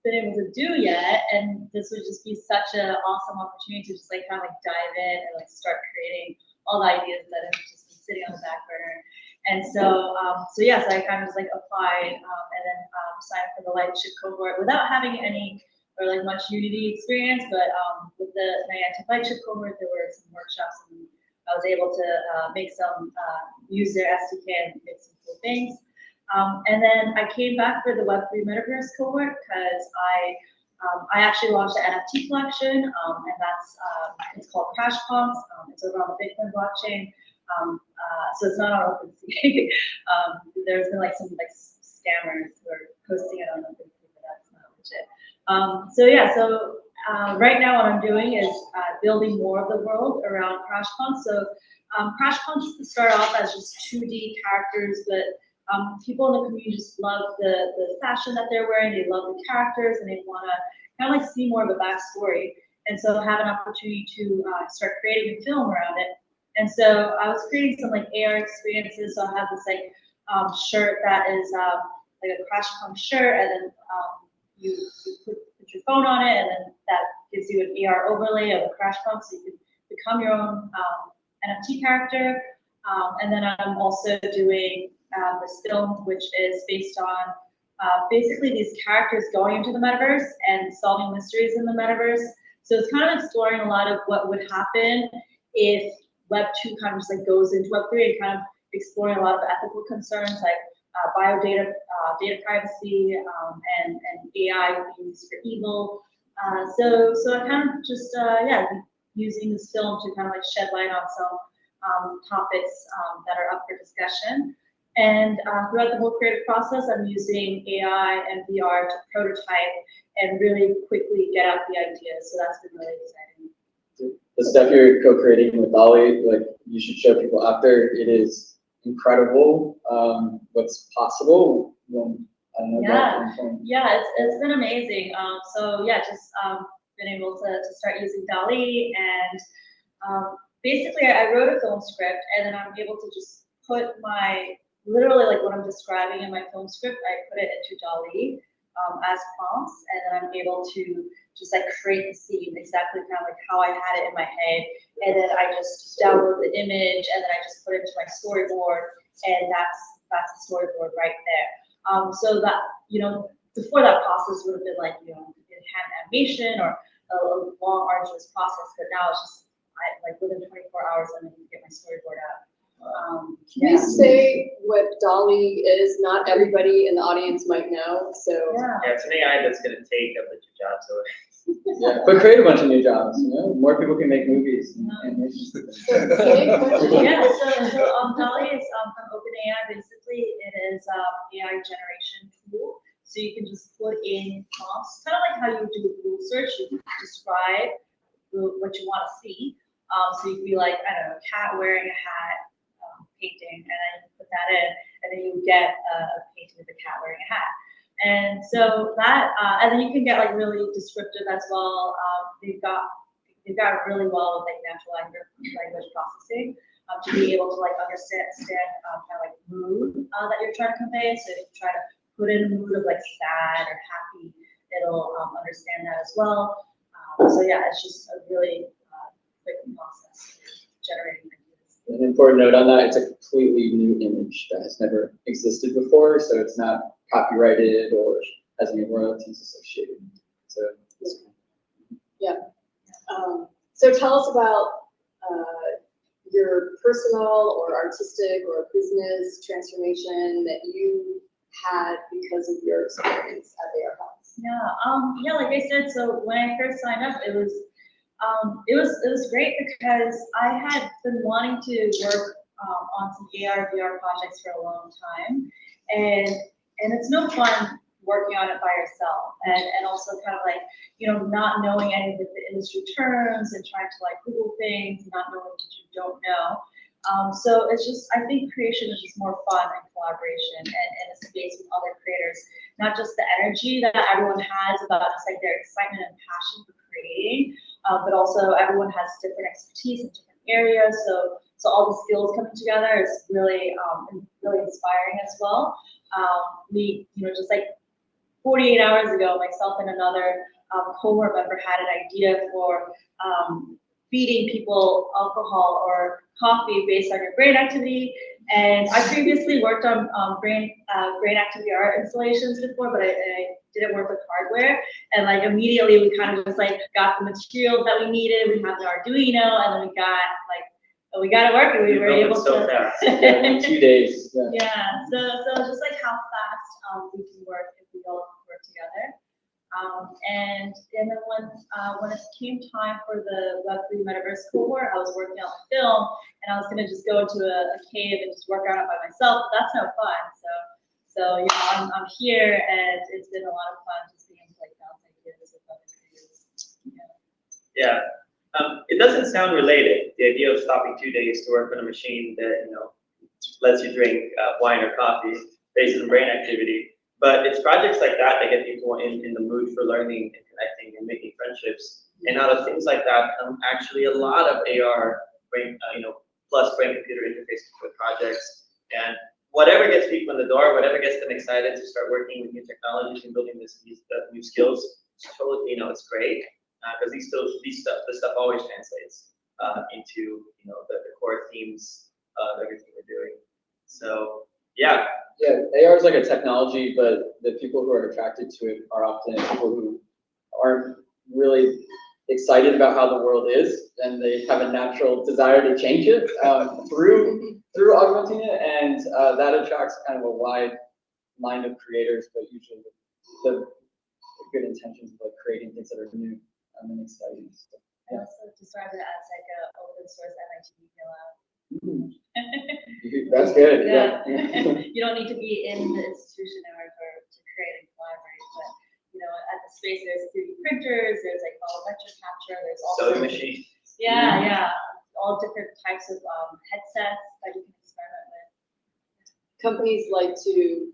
[SPEAKER 6] been able to do yet, and this would just be such an awesome opportunity to just like kind of like dive in and like start creating all the ideas that have just been sitting on the back burner. And so, yes, I kind of just like applied and then signed up for the Lightship cohort without having any or like much Unity experience. But with the Niantic Lightship cohort, there were some workshops, and I was able to use their SDK and make some cool things. And then I came back for the Web3 Metaverse cohort because I actually launched an NFT collection, and that's it's called Crash Punks. It's over on the Bitcoin blockchain. So it's not on OpenSea. There's been like some like scammers who are posting it on OpenSea, but that's not legit. So right now what I'm doing is building more of the world around Crash Punks. So Crash Punks start off as just 2D characters, but people in the community just love the fashion that they're wearing. They love the characters, and they want to kind of like see more of a backstory. And so have an opportunity to start creating a film around it. And so I was creating some like AR experiences. So I have this like shirt that is like a Crash Punk shirt, and then you put your phone on it, and then that gives you an AR overlay of a Crash Punk, so you can become your own NFT character. And then I'm also doing this film, which is based on basically these characters going into the metaverse and solving mysteries in the metaverse. So it's kind of exploring a lot of what would happen if Web 2 kind of just like goes into Web 3, and kind of exploring a lot of ethical concerns like data privacy, and AI being used for evil. So I kind of just using this film to kind of like shed light on some topics that are up for discussion. And throughout the whole creative process, I'm using AI and VR to prototype and really quickly get out the ideas. So that's been really exciting.
[SPEAKER 3] The stuff you're co-creating with Dolly, like you should show people after. It is incredible what's possible. I don't know.
[SPEAKER 6] Yeah, it's been amazing. Just been able to start using Dolly, and basically I wrote a film script, and then I'm able to just put literally like what I'm describing in my film script, I put it into Dolly as prompts, and then I'm able to just like create the scene exactly kind of like how I had it in my head, and then I just download the image, and then I just put it into my storyboard, and that's the storyboard right there. So that, before that process would have been like, in hand animation or a long arduous process, but now it's just like within 24 hours I'm able to get my storyboard out.
[SPEAKER 9] Can you say what Dolly is? Not everybody in the audience might know, so.
[SPEAKER 6] Yeah.
[SPEAKER 5] Yeah, it's an AI that's gonna take a bunch of jobs away.
[SPEAKER 3] Yeah, but create a bunch of new jobs, you know? More people can make movies and animations.
[SPEAKER 6] Yeah, so Dolly is from OpenAI. Basically, it is AI generation tool. So you can just put in prompts, kind of like how you do a Google search. You describe what you want to see. So you could be like, I don't know, cat wearing a hat, painting, and then you put that in, and then you get a painting of a cat wearing a hat. And so that, and then you can get like really descriptive as well. They've got really well with like natural language processing to be able to like understand kind of like mood that you're trying to convey. So if you try to put in a mood of like sad or happy, it'll understand that as well. So yeah, it's just a really quick process generating ideas.
[SPEAKER 3] An important note on that, it's a completely new image that has never existed before, so it's not copyrighted or has any royalties associated. So,
[SPEAKER 9] yeah. So tell us about your personal or artistic or business transformation that you had because of your experience at AR House.
[SPEAKER 6] Yeah, like I said, so when I first signed up, it was great because I had been wanting to work on some AR VR projects for a long time, and it's no fun working on it by yourself, and also kind of like, you know, not knowing any of the industry terms and trying to like Google things, not knowing what you don't know. So it's just, I think creation is just more fun and collaboration and a space with other creators, not just the energy that everyone has about just like their excitement and passion for creating, but also everyone has different expertise in different areas. So all the skills coming together is really, really inspiring as well. We, you know, just like 48 hours ago, myself and another cohort member had an idea for feeding people alcohol or coffee based on your brain activity. And I previously worked on brain activity art installations before, but I didn't work with hardware. And like immediately we kind of just like got the materials that we needed. We have the Arduino, and then we got it working. We were able
[SPEAKER 5] so
[SPEAKER 6] to.
[SPEAKER 5] fast.
[SPEAKER 3] in 2 days.
[SPEAKER 6] Yeah. So just like how fast we can work if we all work together. And then when it came time for the Web3 Metaverse cohort, I was working on the film, and I was gonna just go into a cave and just work on it by myself. But that's no fun. So you know, I'm here, and it's been a lot of fun just being able to like bounce ideas with other creators.
[SPEAKER 5] Yeah. It doesn't sound related. The idea of stopping 2 days to work on a machine that, you know, lets you drink wine or coffee based on brain activity. But it's projects like that get people in the mood for learning and connecting and making friendships. And out of things like that come actually a lot of AR brain, plus brain computer interface projects. And whatever gets people in the door, whatever gets them excited to start working with new technologies and building these new skills, it's totally, you know, it's great. Because this stuff always translates into, you know, the core themes of everything we're doing. So yeah.
[SPEAKER 3] Yeah, AR is like a technology, but the people who are attracted to it are often people who aren't really excited about how the world is, and they have a natural desire to change it through augmenting it, and that attracts kind of a wide line of creators, but usually the good intentions of like creating things that are new and exciting. So,
[SPEAKER 6] I also describe it as like an open source MIT lab.
[SPEAKER 3] That's good.
[SPEAKER 6] Yeah. You don't need to be in the institution in order to create and collaborate, but you know, at the space there's 3D printers, there's like volumetric capture, there's also
[SPEAKER 5] sewing machine.
[SPEAKER 6] Yeah, all different types of headsets that you can experiment with.
[SPEAKER 9] Companies like to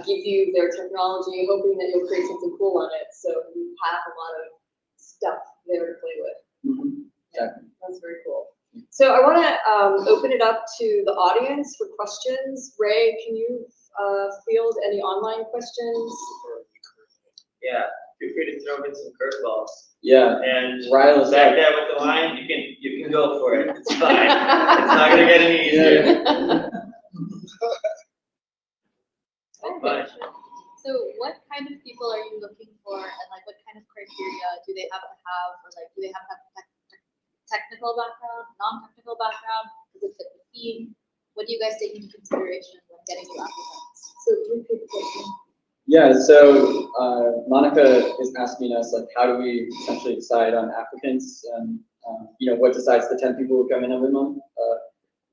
[SPEAKER 9] give you their technology, hoping that you'll create something cool on it. So you have a lot of stuff there to play with.
[SPEAKER 3] Yeah.
[SPEAKER 9] That's very cool. So I want to open it up to the audience for questions. Ray, can you field any online questions?
[SPEAKER 5] Yeah, feel free to throw in some curveballs.
[SPEAKER 3] Yeah.
[SPEAKER 5] And
[SPEAKER 3] Ryle's
[SPEAKER 5] back there with the line, you can go for it. It's fine. It's not gonna get any easier.
[SPEAKER 7] Okay. So what kind of people are you looking for, and like what kind of criteria do they have to have, or like do they have to have technical background, non-technical background? Does it fit the theme?
[SPEAKER 9] What do you guys take into consideration when getting new applicants? So repeat the question.
[SPEAKER 3] Yeah, so Monica is asking us, like, how do we essentially decide on applicants and, what decides the 10 people who come in every month?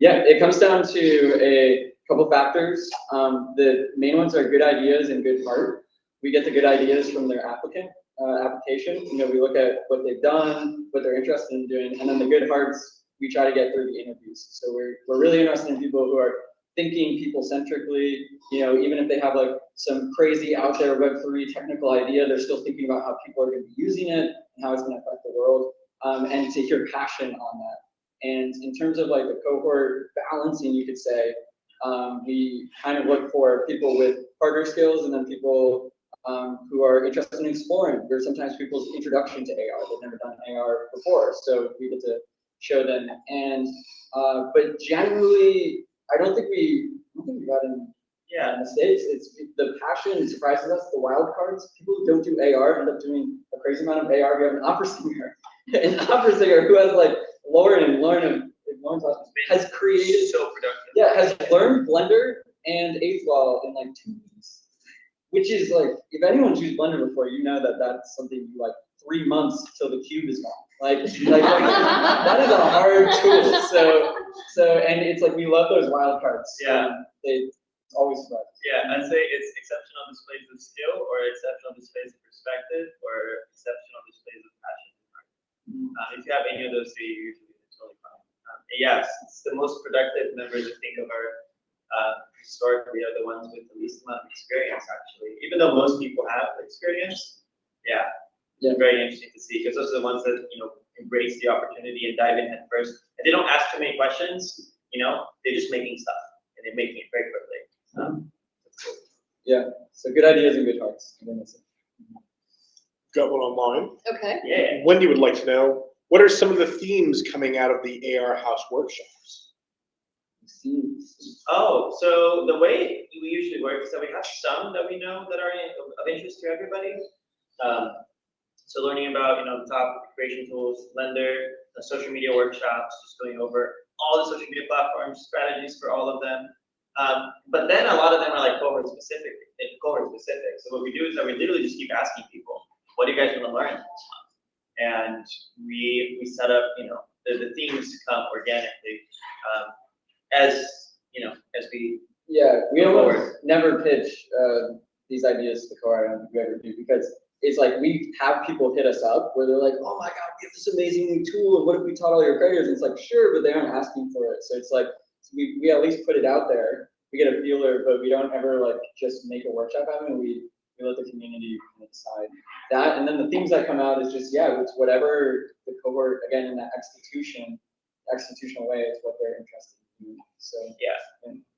[SPEAKER 3] Yeah, it comes down to a couple factors. The main ones are good ideas and good heart. We get the good ideas from their application. We look at what they've done, what they're interested in doing, and then the good hearts we try to get through the interviews. So we're really interested in people who are thinking people-centrically, even if they have like some crazy out there Web3 technical idea, they're still thinking about how people are going to be using it and how it's going to affect the world, and to hear passion on that. And in terms of like the cohort balancing, you could say, we kind of look for people with partner skills and then people who are interested in exploring. There's sometimes people's introduction to AR. They've never done AR before, so we get to show them. And but generally, I don't think we got any mistakes. It's the passion surprises us. The wild cards, people who don't do AR end up doing a crazy amount of AR. We have an opera singer, who has like Lauren has created
[SPEAKER 5] so productive.
[SPEAKER 3] Yeah, has learned Blender and AFLAW in like 2 weeks, which is like, if anyone's used Blender before, you know that that's something you like 3 months till the cube is gone. Like that is a hard tool. So and it's like we love those wild cards.
[SPEAKER 5] Yeah.
[SPEAKER 3] They always fun.
[SPEAKER 5] Yeah, I'd say it's exceptional displays of skill, or exceptional displays of perspective, or exceptional displays of passion. If you have any of those three, you're usually totally fine. Yes, it's the most productive members I think of our historically are the ones with the least amount of experience, actually. Even though most people have experience, it's very interesting to see, because those are the ones that embrace the opportunity and dive in head first. And they don't ask too many questions, they're just making stuff and they're making it very quickly.
[SPEAKER 3] Yeah, so good ideas and good hearts.
[SPEAKER 10] Got one online.
[SPEAKER 9] Okay.
[SPEAKER 5] Yeah.
[SPEAKER 10] Wendy would like to know, what are some of the themes coming out of the AR House workshops?
[SPEAKER 5] Oh, so the way we usually work is that we have some that we know that are of interest to everybody. So learning about the top creation tools, Blender, the social media workshops, just going over all the social media platforms, strategies for all of them. But then a lot of them are like cohort specific. So what we do is that we literally just keep asking people, what do you guys want to learn this month? And we set up, the themes come organically as we
[SPEAKER 3] we almost never pitch these ideas to the cohort. I don't think we ever do, because it's like we have people hit us up where they're like, oh my god, we have this amazing new tool, and what if we taught all your creators? And it's like, sure, but they aren't asking for it. So it's like we at least put it out there. We get a feeler, but we don't ever like just make a workshop happen. We let the community decide that, and then the themes that come out is just it's whatever the cohort, again, in that institutional way, is what they're interested in. So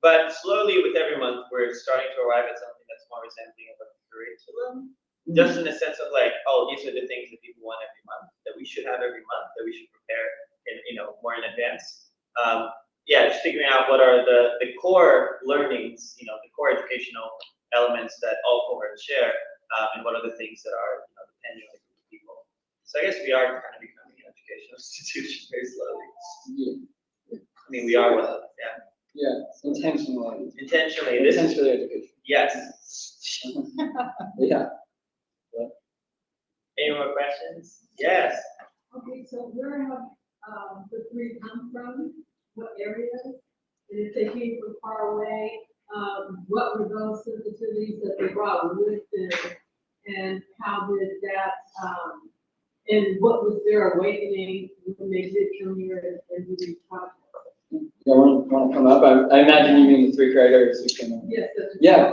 [SPEAKER 5] but slowly with every month we're starting to arrive at something that's more resembling of a curriculum, just in the sense of like, oh, these are the things that people want every month, that we should have every month, that we should prepare in more in advance. Just figuring out what are the core learnings, the core educational elements that all cohorts share, and what are the things that are dependent on people. So I guess we are kind of becoming an educational institution very slowly. I mean, we are one of them.
[SPEAKER 3] Intentionally.
[SPEAKER 5] Intentionally
[SPEAKER 3] education.
[SPEAKER 5] Yes. Any more questions? Yes.
[SPEAKER 11] Okay, so where have the three come from? What areas? And if they came from far away, what were those sensitivities that they brought with them? And how did that, and what was their awakening when they did come here and do these projects?
[SPEAKER 3] Want to come up? I imagine you mean the three creators who came up.
[SPEAKER 11] Yes.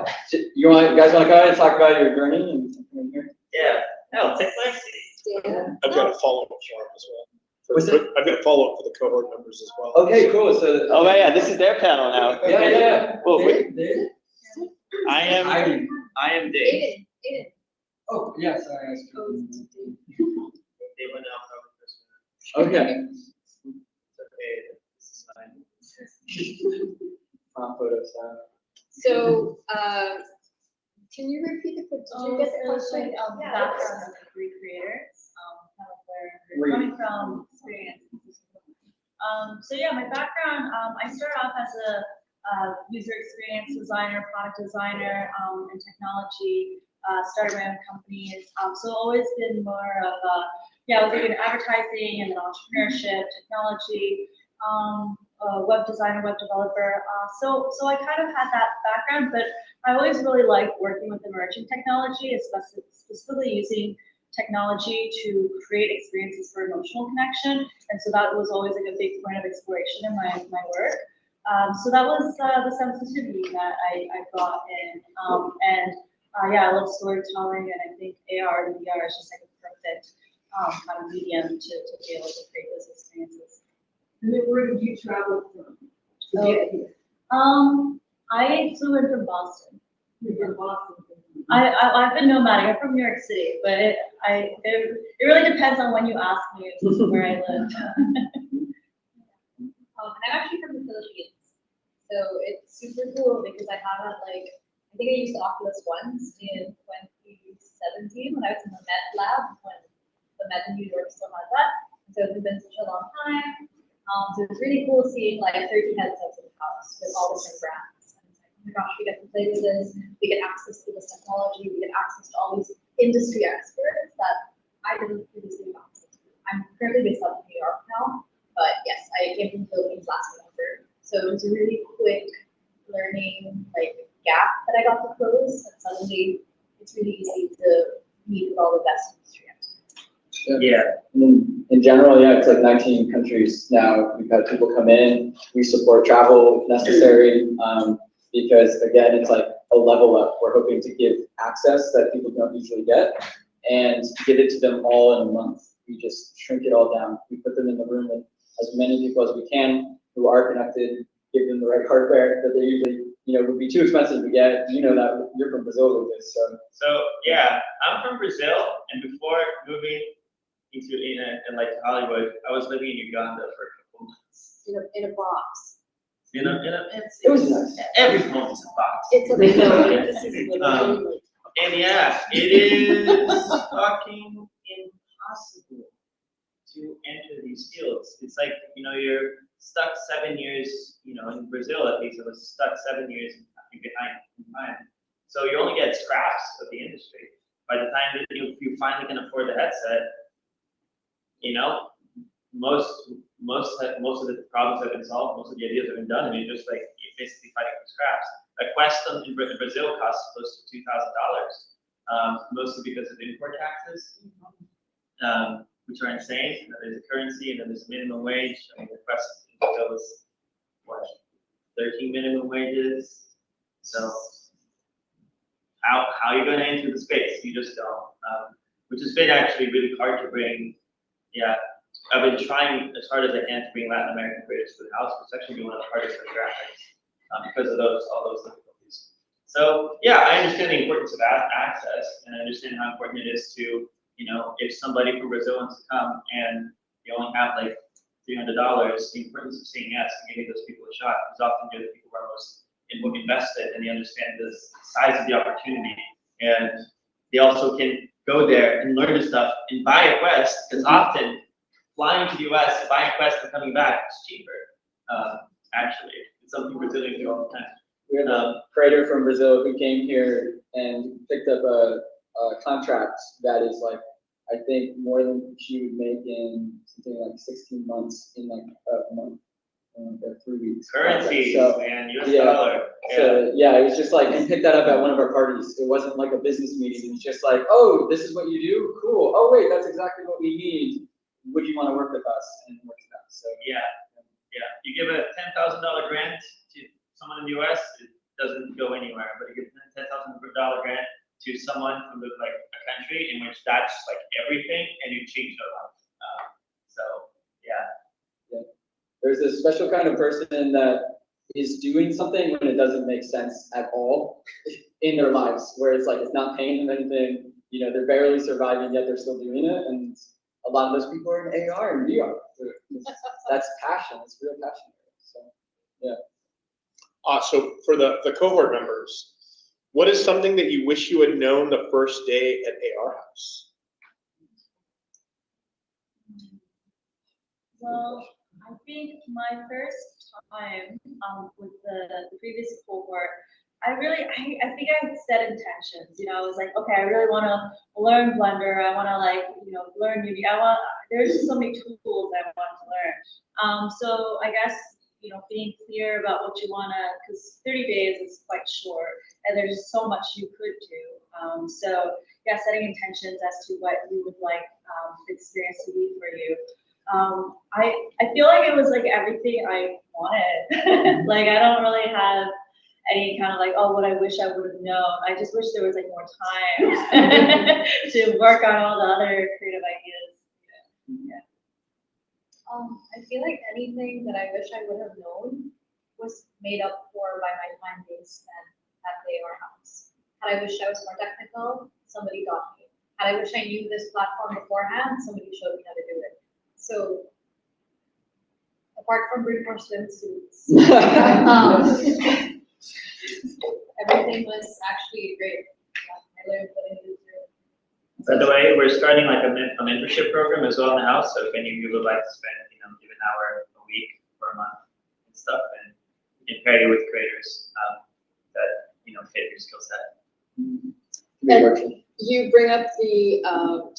[SPEAKER 3] You guys want to go ahead and talk about your journey and come in here?
[SPEAKER 5] Yeah. No, take my seat.
[SPEAKER 10] I've got a follow-up for them as well.
[SPEAKER 3] What's that?
[SPEAKER 10] I've got a follow-up for the cohort members as well.
[SPEAKER 3] Okay, cool. So
[SPEAKER 5] This is their panel now. Well, I am Dave.
[SPEAKER 9] Aidan.
[SPEAKER 3] Oh, yeah, sorry.
[SPEAKER 5] They went out.
[SPEAKER 3] Okay.
[SPEAKER 5] Okay, this is fine.
[SPEAKER 3] Photo style.
[SPEAKER 9] So, can you repeat the question? Did you get the question?
[SPEAKER 6] Background of the three creators, kind of where they're coming from, experience. So yeah, my background, I started off as a user experience designer, product designer, and technology. Started my own companies. So always been more of a, I was in advertising and then entrepreneurship, technology, web designer, web developer. So I kind of had that background, but I always really liked working with emerging technology, specifically using technology to create experiences for emotional connection. And so that was always like a big point of exploration in my work. So that was the sensitivity that I brought in. I love storytelling, and I think AR and VR is just like a perfect kind of medium to be able to create those experiences.
[SPEAKER 11] And then where did you travel from to get here?
[SPEAKER 6] I flew in from Boston.
[SPEAKER 11] You're from Boston.
[SPEAKER 6] I've been nomadic. I'm from New York City, but it really depends on when you ask me where I live.
[SPEAKER 7] And I'm actually from the Philippines, so it's super cool because I haven't I think I used Oculus once in 2017 when I was in the Met lab when the Met in New York still had that. So it's been such a long time. So it's really cool seeing 30 headsets in the house with all different brands. And it's like, oh my gosh, we get to play with this, we get access to this technology, we get access to all these industry experts that I didn't previously have access to. I'm currently based out of New York now, but yes, I came from the Philippines last November. So it was a really quick learning gap that I got to close, and suddenly it's really easy to meet with all the best industry experts.
[SPEAKER 5] Yeah.
[SPEAKER 3] In general, it's like 19 countries now. We've had people come in. We support travel if necessary, because again, it's like a level up. We're hoping to give access that people don't usually get and give it to them all in a month. We just shrink it all down. We put them in the room with as many people as we can who are connected, give them the right hardware that they usually, would be too expensive to get. You know that you're from Brazil, Lucas.
[SPEAKER 5] So yeah, I'm from Brazil, and before moving into Hollywood, I was living in Uganda for a couple months.
[SPEAKER 9] In a box.
[SPEAKER 3] It was nice.
[SPEAKER 5] Every home is a box.
[SPEAKER 9] It's a little,
[SPEAKER 5] And yeah, it is fucking impossible to enter these fields. It's like, you're stuck 7 years, in Brazil at least, I was stuck 7 years behind in time. So you only get scraps of the industry. By the time that you finally can afford the headset, most of the problems have been solved, most of the ideas have been done, and you're basically fighting for scraps. A Quest in Brazil costs close to $2,000, mostly because of import taxes, which are insane. There's a currency, and then there's minimum wage. I mean, the Quest in Brazil was, 13 minimum wages. So how are you going to enter the space? You just don't. Which has been actually really hard to bring. Yeah, I've been trying as hard as I can to bring Latin American creators to the house. It's actually been one of the hardest demographics because of all those difficulties. So yeah, I understand the importance of access, and I understand how important it is to, if somebody from Brazil wants to come and you only have $300, the importance of saying yes and giving those people a shot, because often they're the people who are most invested, and they understand the size of the opportunity, and they also can go there and learn the stuff and buy a Quest, because often flying to the US, buying a Quest and coming back is cheaper. Actually, it's something Brazilians do all the time.
[SPEAKER 3] We have a creator from Brazil who came here and picked up a contract that is I think more than she would make in something like 16 months in a month. 3 weeks.
[SPEAKER 5] Currency,
[SPEAKER 3] so,
[SPEAKER 5] man, US dollar.
[SPEAKER 3] So it was just and picked that up at one of our parties. It wasn't like a business meeting. It was just oh, this is what you do? Cool. Oh wait, that's exactly what we need. Would you want to work with us? And work with us. So
[SPEAKER 5] yeah. You give a $10,000 grant to someone in the US, it doesn't go anywhere. But you give a $10,000 grant to someone from a country in which that's everything, and you change their life. So yeah.
[SPEAKER 3] There's a special kind of person that is doing something when it doesn't make sense at all in their lives, where it's it's not paying them anything, they're barely surviving, yet they're still doing it. And a lot of those people are in AR and VR. That's passion, it's real passion. So, yeah.
[SPEAKER 10] So for the cohort members, what is something that you wish you had known the first day at AR House?
[SPEAKER 6] Well, I think my first time with the previous cohort, I think I set intentions. You know, I was like, okay, I really want to learn Blender. I want to learn Unity. There's just so many tools I want to learn. So I guess, being clear about what you want to, because 30 days is quite short and there's so much you could do. So yeah, setting intentions as to what you would like the experience to be for you. I feel like it was like everything I wanted. Like I don't really have any kind of like, oh, what I wish I would have known. I just wish there was like more time to work on all the other creative ideas. Yeah.
[SPEAKER 7] I feel like anything that I wish I would have known was made up for by my time being spent at the AR house. Had I wished I was more technical, somebody taught me. Had I wished I knew this platform beforehand, somebody showed me how to do it. So, apart from bring more swimsuits, everything was actually great. I learned what I needed to do.
[SPEAKER 5] By the way, we're starting like a mentorship program as well in the house. So if any of you would like to spend, give an hour a week or a month and stuff, and we can pair you with creators that fit your skill set.
[SPEAKER 9] And you bring up the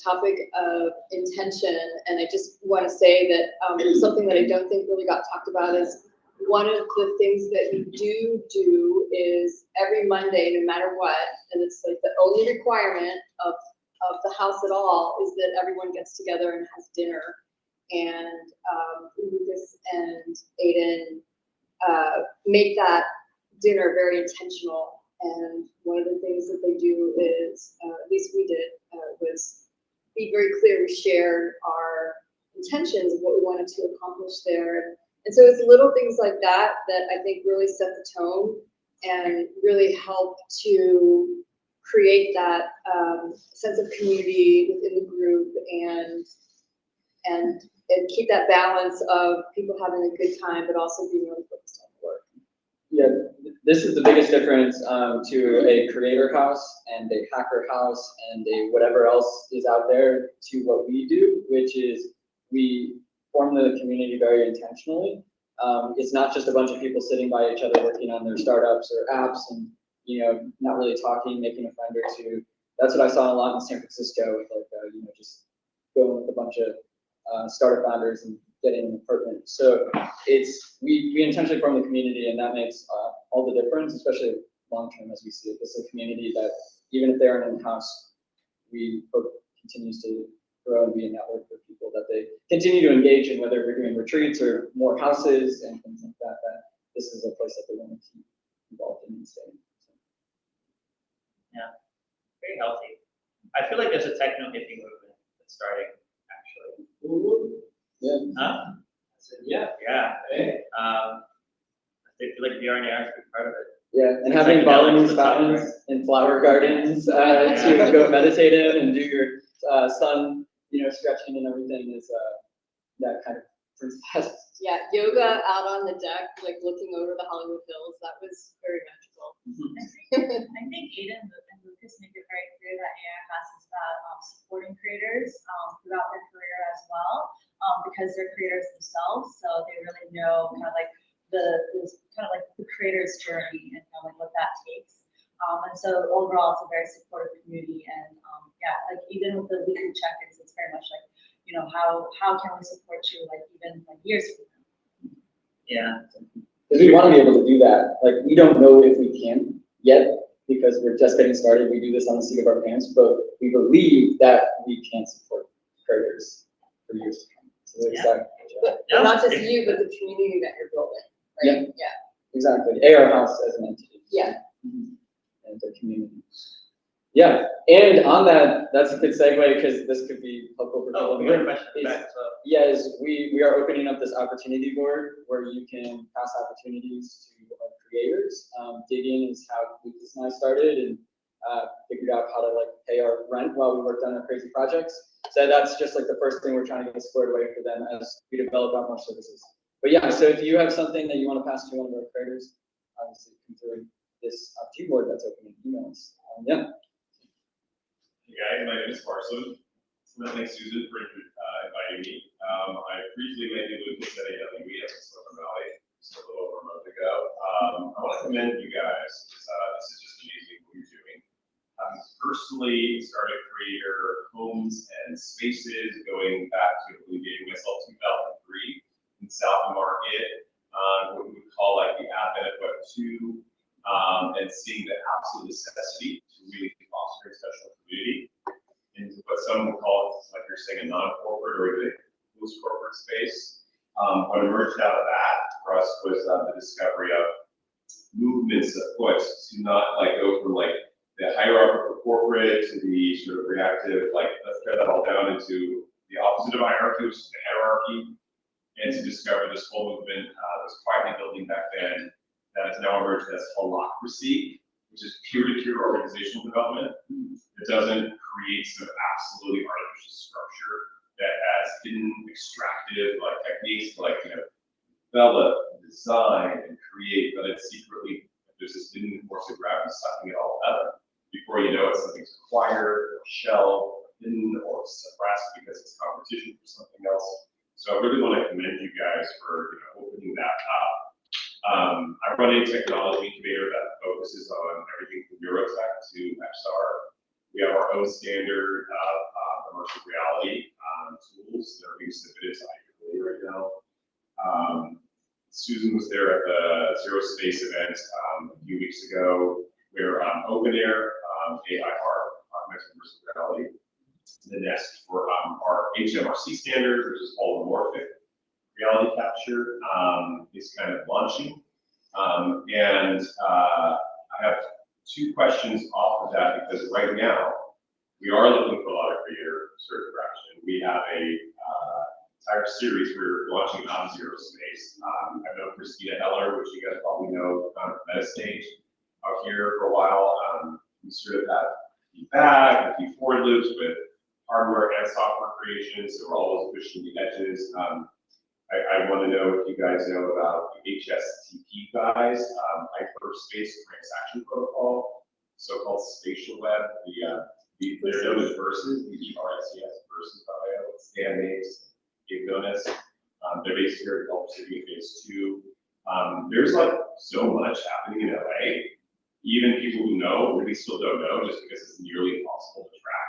[SPEAKER 9] topic of intention, and I just want to say that something that I don't think really got talked about is one of the things that you do is every Monday, no matter what, and it's like the only requirement of the house at all is that everyone gets together and has dinner. And Lucas and Aidan make that dinner very intentional. And one of the things that they do is, at least we did, was be very clear. We shared our intentions of what we wanted to accomplish there. And so it's little things like that that I think really set the tone and really help to create that sense of community within the group and keep that balance of people having a good time, but also being really focused on the work.
[SPEAKER 3] Yeah, this is the biggest difference to a creator house and a hacker house and a whatever else is out there to what we do, which is we form the community very intentionally. It's not just a bunch of people sitting by each other working on their startups or apps and not really talking, making a friend or two. That's what I saw a lot in San Francisco with like just going with a bunch of startup founders and getting an apartment. So we intentionally form the community, and that makes all the difference, especially long term as we see it. This is a community that even if they're in house, we hope continues to grow and be a network for people that they continue to engage in, whether we're doing retreats or more houses and things like that. That this is a place that they want to keep involved in and staying.
[SPEAKER 5] Yeah, very healthy. I feel like there's a techno hippie movement that's starting, actually.
[SPEAKER 3] Ooh. Yeah.
[SPEAKER 5] Huh?
[SPEAKER 3] Yeah.
[SPEAKER 5] Yeah. Hey. I feel like VR and AR is a big part of it.
[SPEAKER 3] Yeah, and having volumes, fountains, and flower gardens to go meditate in and do your sun, stretching and everything is that kind of brings past.
[SPEAKER 9] Yeah, yoga out on the deck, like looking over the Hollywood Hills, that was very magical.
[SPEAKER 6] I think Aidan and Lucas make it very clear that AI House is about supporting creators throughout their career as well, because they're creators themselves, so they really know kind of like the creator's journey and kind of like what that takes. And so overall, it's a very supportive community, and like even with the weekly check-ins, it's very much like, how can we support you like even like years from now?
[SPEAKER 5] Yeah.
[SPEAKER 3] Because we want to be able to do that. Like, we don't know if we can yet because we're just getting started. We do this on the seat of our pants, but we believe that we can support creators for years to come. So we're excited.
[SPEAKER 9] But not just you, but the community that you're building, right?
[SPEAKER 3] Yeah. Exactly. AR House as an entity.
[SPEAKER 9] Yeah.
[SPEAKER 3] Mm-hmm. And the community. Yeah, and on that, that's a good segue because this could be helpful for people.
[SPEAKER 5] We got a question back as well.
[SPEAKER 3] Yeah, we are opening up this opportunity board where you can pass opportunities to our creators. Digging is how Lucas and I started and figured out how to like pay our rent while we worked on our crazy projects. So that's just like the first thing we're trying to get squared away for them as we develop out more services. But yeah, so if you have something that you want to pass to one of our creators, obviously come through this opportunity board that's open in emails. Yeah.
[SPEAKER 12] Hey guys, my name is Carson. Thanks, Susan, for inviting me. I briefly met you Lucas at AWE at Silicon Valley. just a little over a month ago. I want to commend you guys. This is just amazing what you're doing. Personally started Creator Homes and Spaces going back to, I believe, dating myself, 2003 in South Market, what we would call like the advent of Web 2, and seeing the absolute necessity to really foster a special community into what some would call, like you're saying, a non-corporate or even a post-corporate space. What emerged out of that for us was the discovery of movements afoot to not like go from like the hierarchical corporate to the sort of reactive, like let's tear that all down into the opposite of hierarchy, which is the hierarchy, and to discover this whole movement was quietly building back then that has now emerged as holacracy, which is peer-to-peer organizational development. It doesn't create some absolutely artificial structure that has hidden extractive like techniques like develop, design, and create, but it's secretly there's this hidden force of gravity sucking it all out. Before you know it, something's acquired, or shelved, hidden, or suppressed because it's competition for something else. So I really want to commend you guys for opening that up. I run a technology incubator that focuses on everything from neurotech to XR. We have our own standard of immersive reality tools that are being submitted to IEEE right now. Susan was there at the Zero Space event a few weeks ago, where open air, AIR, augmented immersive reality, the nest for our HMRC standard, which is holomorphic reality capture, is kind of launching. And I have two questions off of that, because right now we are looking for a lot of creator certification. We have a entire series we're launching on Zero Space. I've known Christina Heller, which you guys probably know, MetaStage out here for a while. We sort of have feedback, a few forward loops with hardware and software creation, so we're always pushing the edges. I want to know if you guys know about the HSTP guys, Hyperspace Transaction Protocol, so-called spatial web. They're known as verses, VERSES, verses.io, stand names, they've known as. They're based here in Gulf City Phase 2. There's like so much happening in LA. Even people who know really still don't know, just because it's nearly impossible to track.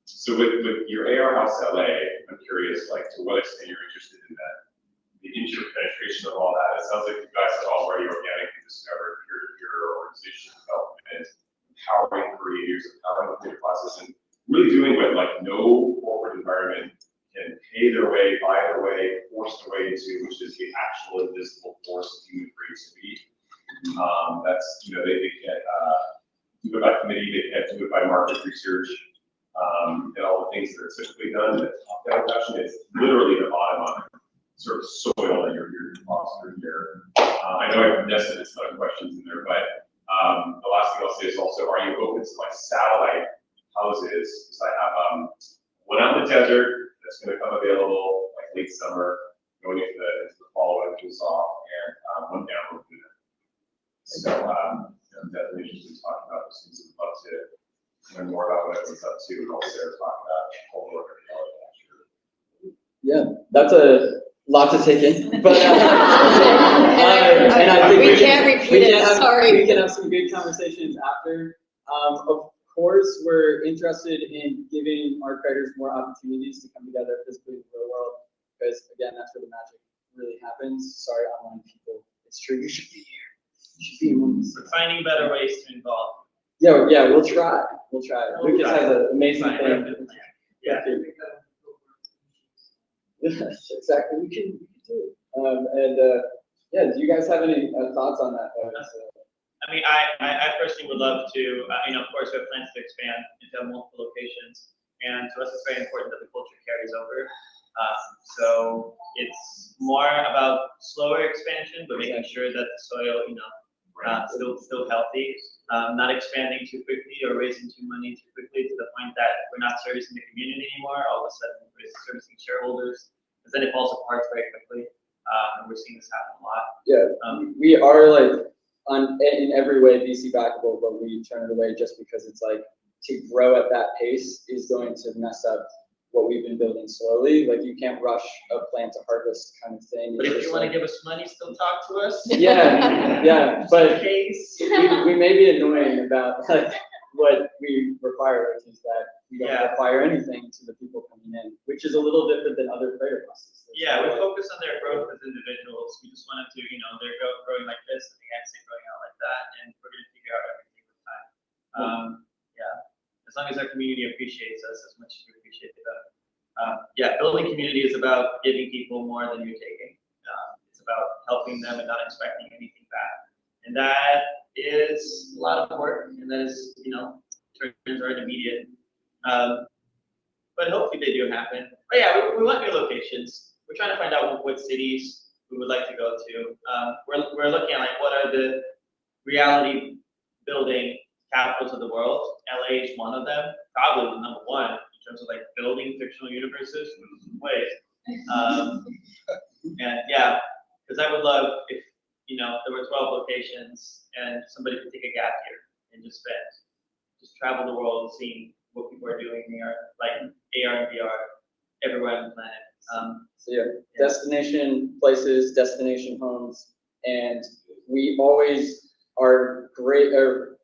[SPEAKER 12] So with your AR House LA, I'm curious, like, to what extent you're interested in that, the interpenetration of all that. It sounds like you guys have already organically discovered peer-to-peer organization development, empowering creators, empowering the creative process, and really doing what like no corporate environment can pay their way, buy their way, force their way into, which is the actual invisible force of human creativity. That's, they can't do it by committee, they can't do it by market research, and all the things that are typically done in a top-down fashion. It's literally the bottom up sort of soil that you're fostering here. I know I've nested a ton of questions in there, but the last thing I'll say is also, are you open to like satellite houses? Because I have one out in the desert that's going to come available like late summer, going into the fall when it cools off, and one down with it. So I'm definitely interested in talking about those things. I'd love to learn more about what everyone's up to, and also talk about whole work reality.
[SPEAKER 3] Yeah, that's a lot to take in, but and I think
[SPEAKER 9] we can't repeat it. Sorry,
[SPEAKER 3] we can have some good conversations after. Of course, we're interested in giving our creators more opportunities to come together physically in the real world, because again, that's where the magic really happens. Sorry, online people, it's true. You should be here. You should be in one.
[SPEAKER 5] We're finding better ways to involve.
[SPEAKER 3] Yeah, we'll try. Lucas has an amazing thing.
[SPEAKER 5] Yeah.
[SPEAKER 3] Yes, exactly. We can do it. Yeah, do you guys have any thoughts on that?
[SPEAKER 5] I mean, I personally would love to, of course, we have plans to expand into multiple locations, and to us it's very important that the culture carries over. So it's more about slower expansion, but making sure that the soil, still healthy, not expanding too quickly or raising too money too quickly to the point that we're not servicing the community anymore. All of a sudden, we're servicing shareholders, because then it falls apart very quickly. We're seeing this happen a lot.
[SPEAKER 3] Yeah, we are like in every way VC backable, but we turn it away just because it's like to grow at that pace is going to mess up what we've been building slowly. Like you can't rush a plant to harvest kind of thing.
[SPEAKER 5] But if you want to give us money, still talk to us.
[SPEAKER 3] Yeah, but
[SPEAKER 5] Case.
[SPEAKER 3] we may be annoying about like what we require, which is that we don't require anything to the people coming in, which is a little different than other creator processes.
[SPEAKER 5] Yeah, we focus on their growth as individuals. We just wanted to, they're growing like this and the ants are growing out like that, and we're going to figure out everything with time. As long as our community appreciates us as much as we appreciate them. Building community is about giving people more than you're taking. It's about helping them and not expecting anything back. And that is a lot of work, and that is, turns aren't immediate. But hopefully they do happen. But yeah, we want new locations. We're trying to find out what cities we would like to go to. We're looking at like what are the reality building capitals of the world. LA is one of them, probably the number one in terms of like building fictional universes. Ways. And yeah, because I would love if there were 12 locations and somebody could take a gap year and just travel the world, seeing what people are doing here, like AR and VR everywhere on the planet.
[SPEAKER 3] Destination places, destination homes, and we always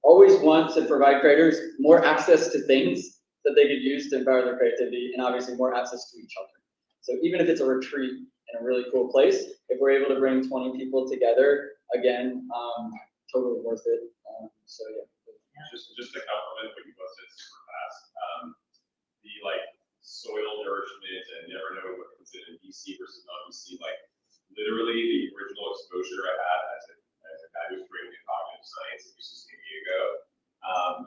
[SPEAKER 3] always want to provide creators more access to things that they could use to empower their creativity, and obviously more access to each other. So even if it's a retreat in a really cool place, if we're able to bring 20 people together, again, totally worth it.
[SPEAKER 12] Just to compliment what you both said super fast. The soil nourishment and never knowing what comes in DC versus non-DC, literally the original exposure I had as a guy who was bringing cognitive science at UC San Diego.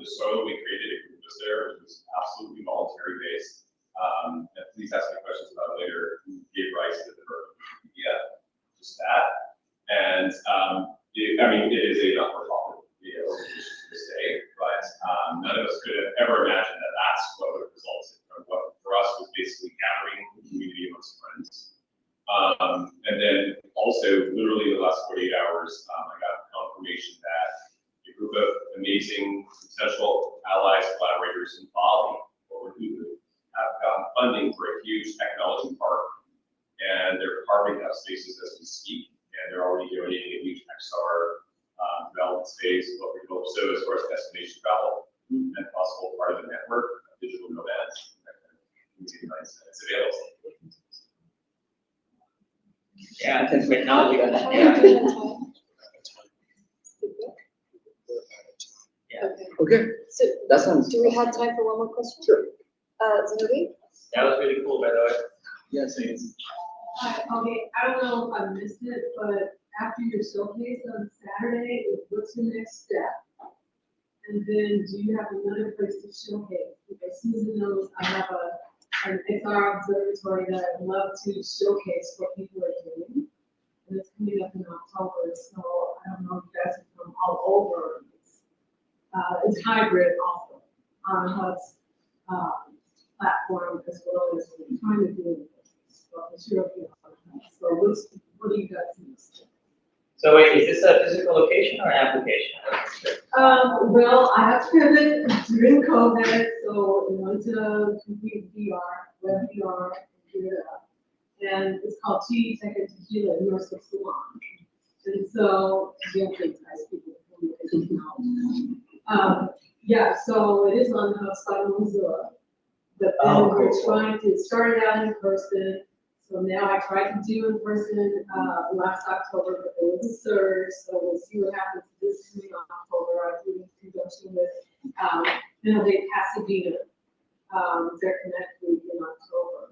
[SPEAKER 12] The soil we created at Campus there, which was absolutely voluntary based. And please ask me questions about it later. Who gave rise to the perfect idea? Just that. And it is a not-for-profit organization to this day, but none of us could have ever imagined that that's what would have resulted from what for us was basically gathering the community amongst friends. And then also, literally in the last 48 hours, I got confirmation that a group of amazing potential allies, collaborators in Bali or Hulu have gotten funding for a huge technology park, and they're carving out spaces as we speak, and they're already donating a huge XR development space, what we hope so as far as destination travel and possible part of the network of digital nomads. It's available.
[SPEAKER 5] Yeah, because technology.
[SPEAKER 3] Okay.
[SPEAKER 9] So
[SPEAKER 3] That sounds.
[SPEAKER 9] do we have time for one more question?
[SPEAKER 3] Sure.
[SPEAKER 9] Zanobi?
[SPEAKER 5] That was really cool, by the way.
[SPEAKER 3] Yes.
[SPEAKER 11] Hi, okay, I don't know if I missed it, but after your showcase on Saturday, what's the next step? And then do you have another place to showcase? Because Susan knows I have an XR observatory that I'd love to showcase what people are doing. And it's coming up in October, so I don't know if you guys are from all over. It's hybrid also on Hub's platform as well as we're trying to do it. So what do you guys need?
[SPEAKER 5] So wait, is this a physical location or an application?
[SPEAKER 11] Well, I have to pivot during COVID, so I want to complete VR, web VR, and get it up. And it's called Tea Tech and Tequila Immersive Salon. And so, you'll think people so it is on the HubSpot in Mozilla. But then we're trying to start it out in person. So now I tried to do in person last October, but there was a surge. So we'll see what happens this coming October. I do in conjunction with Pasadena, their Connect Group in October.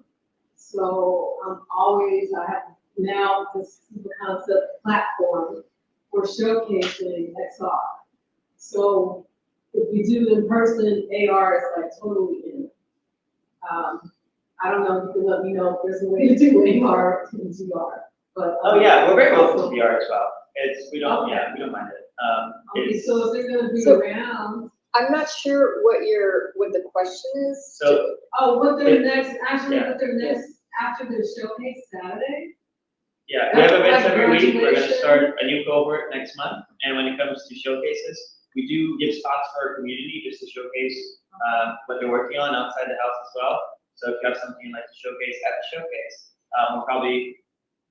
[SPEAKER 11] So I have now this concept platform for showcasing XR. So if we do in person, AR is totally in. I don't know if you can let me know if there's a way to do AR in VR. But
[SPEAKER 5] We're very open to VR as well. We don't mind it.
[SPEAKER 11] So if they're going to be around.
[SPEAKER 9] I'm not sure what the question is.
[SPEAKER 5] So
[SPEAKER 11] what their next after their showcase Saturday.
[SPEAKER 5] Yeah, we have events every week. We're going to start a new cohort next month, and when it comes to showcases, we do give spots for our community just to showcase what they're working on outside the house as well. So if you have something you'd like to showcase at the showcase, we're probably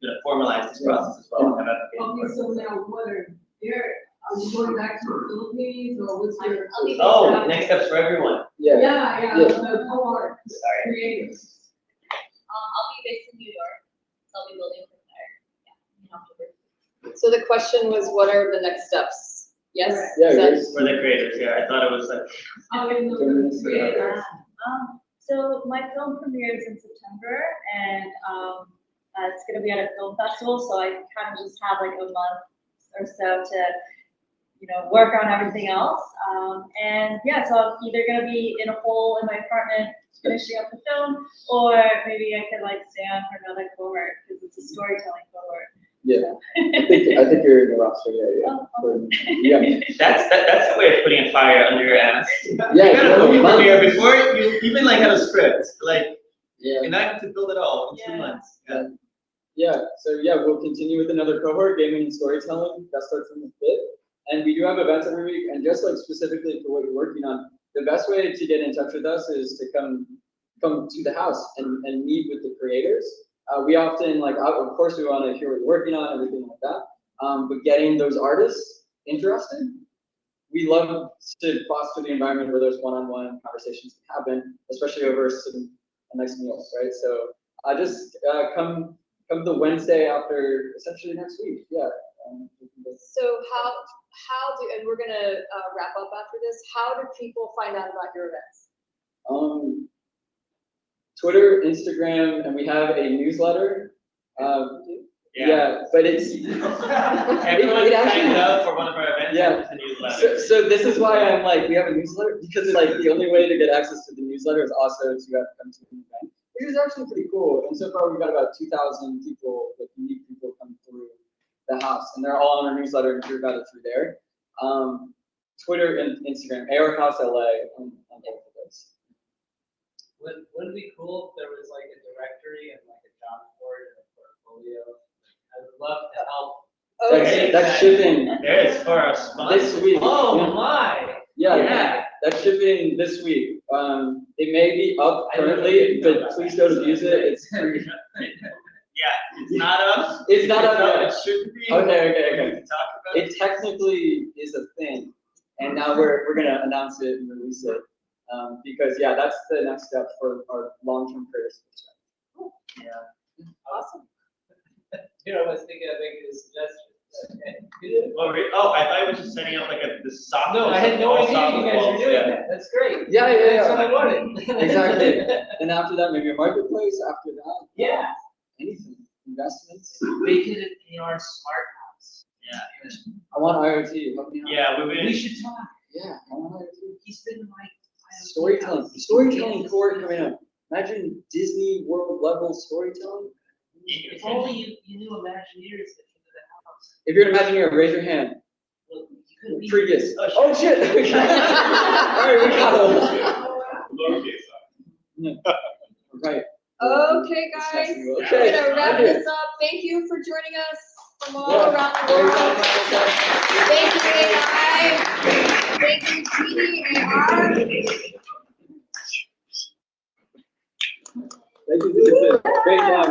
[SPEAKER 5] going to formalize this process as well. And have
[SPEAKER 11] Okay, so now what are you going back to the Philippines or what's your?
[SPEAKER 5] Oh, next steps for everyone.
[SPEAKER 11] Yeah, the cohort creators.
[SPEAKER 7] I'll be based in New York, so I'll be building from there. Yeah, in October.
[SPEAKER 9] So the question was, what are the next steps? Yes?
[SPEAKER 3] Yeah,
[SPEAKER 9] Is that-
[SPEAKER 3] Grace.
[SPEAKER 5] For the creators, yeah. I thought it was like,
[SPEAKER 11] Oh, in the creators.
[SPEAKER 6] So my film premieres in September, and it's going to be at a film festival. So I kind of just have like a month or so to, work on everything else. And yeah, so I'm either going to be in a hole in my apartment finishing up the film, or maybe I could like stay on for another cohort because it's a storytelling cohort.
[SPEAKER 3] Yeah, I think you're in the roster. Yeah.
[SPEAKER 5] that's the way of putting a fire under your ass.
[SPEAKER 3] Yeah,
[SPEAKER 5] You gotta
[SPEAKER 3] no,
[SPEAKER 5] film
[SPEAKER 3] months.
[SPEAKER 5] premiere before you even like have a script. Like,
[SPEAKER 3] Yeah.
[SPEAKER 5] and I have to build it all in 2 months. Yeah.
[SPEAKER 3] Yeah, so yeah, we'll continue with another cohort, gaming and storytelling. That starts on the 5th. And we do have events every week. And just like specifically for what you're working on, the best way to get in touch with us is to come to the house and meet with the creators. We often, like, of course, we want to hear what you're working on, everything like that. But getting those artists interested, we love to foster the environment where those one-on-one conversations can happen, especially over a nice meal, right? So just come the Wednesday after, essentially next week. Yeah.
[SPEAKER 9] So how do, and we're gonna wrap up after this, how do people find out about your events?
[SPEAKER 3] Twitter, Instagram, and we have a newsletter. Yeah, but it's
[SPEAKER 5] Everyone signed up for one of our events.
[SPEAKER 3] Yeah.
[SPEAKER 5] It's a newsletter.
[SPEAKER 3] So this is why I'm like, we have a newsletter, because like the only way to get access to the newsletter is also to have to come to an event, which is actually pretty cool. And so far we've got about 2,000 people, like unique people come through the house, and they're all on our newsletter and hear about it through there. Twitter and Instagram, AR House LA on both of those.
[SPEAKER 13] Wouldn't it be cool if there was like a directory and like a job board and a portfolio? I would love to help.
[SPEAKER 3] That's shipping
[SPEAKER 5] There is for our sponsor.
[SPEAKER 3] this week.
[SPEAKER 5] Oh
[SPEAKER 3] Yeah.
[SPEAKER 5] my!
[SPEAKER 3] Yeah, that's shipping this week. It may be up currently, but please don't abuse it. It's free.
[SPEAKER 5] Yeah, it's not up.
[SPEAKER 3] It's not up yet.
[SPEAKER 5] It should be.
[SPEAKER 3] Okay.
[SPEAKER 5] We can talk about it.
[SPEAKER 3] It technically is a thing, and now we're gonna announce it and release it because yeah, that's the next step for our long-term career.
[SPEAKER 5] Yeah.
[SPEAKER 3] Awesome.
[SPEAKER 13] You know, I was thinking of making a suggestion.
[SPEAKER 5] Oh, I thought it was just setting up like the soft.
[SPEAKER 13] No, I had no
[SPEAKER 5] all
[SPEAKER 13] idea
[SPEAKER 5] soft
[SPEAKER 13] you guys
[SPEAKER 5] walls,
[SPEAKER 13] were doing
[SPEAKER 5] yeah.
[SPEAKER 13] that. That's great.
[SPEAKER 3] Yeah.
[SPEAKER 13] That's what I wanted.
[SPEAKER 3] Exactly. And after that, maybe a marketplace. After that,
[SPEAKER 13] Yeah.
[SPEAKER 3] anything, investments.
[SPEAKER 13] Make it an AR smart house.
[SPEAKER 5] Yeah.
[SPEAKER 3] I want IoT. Help me out.
[SPEAKER 5] Yeah,
[SPEAKER 13] We should talk.
[SPEAKER 3] Yeah, I want IoT.
[SPEAKER 13] He's been like
[SPEAKER 3] Storytelling core coming up. Imagine Disney World level storytelling.
[SPEAKER 13] If only you knew Imagineers that came to the house.
[SPEAKER 3] If you're an Imagineer, raise your hand.
[SPEAKER 13] Well, you couldn't be.
[SPEAKER 3] Previous. Oh shit! All right, we got
[SPEAKER 12] Lowercase.
[SPEAKER 3] Right.
[SPEAKER 9] Okay, guys, we're
[SPEAKER 3] Okay.
[SPEAKER 9] gonna wrap this up. Thank you for joining us from all around the world. Thank you, AI. Thank you, TDAR.
[SPEAKER 3] Thank you. Great job.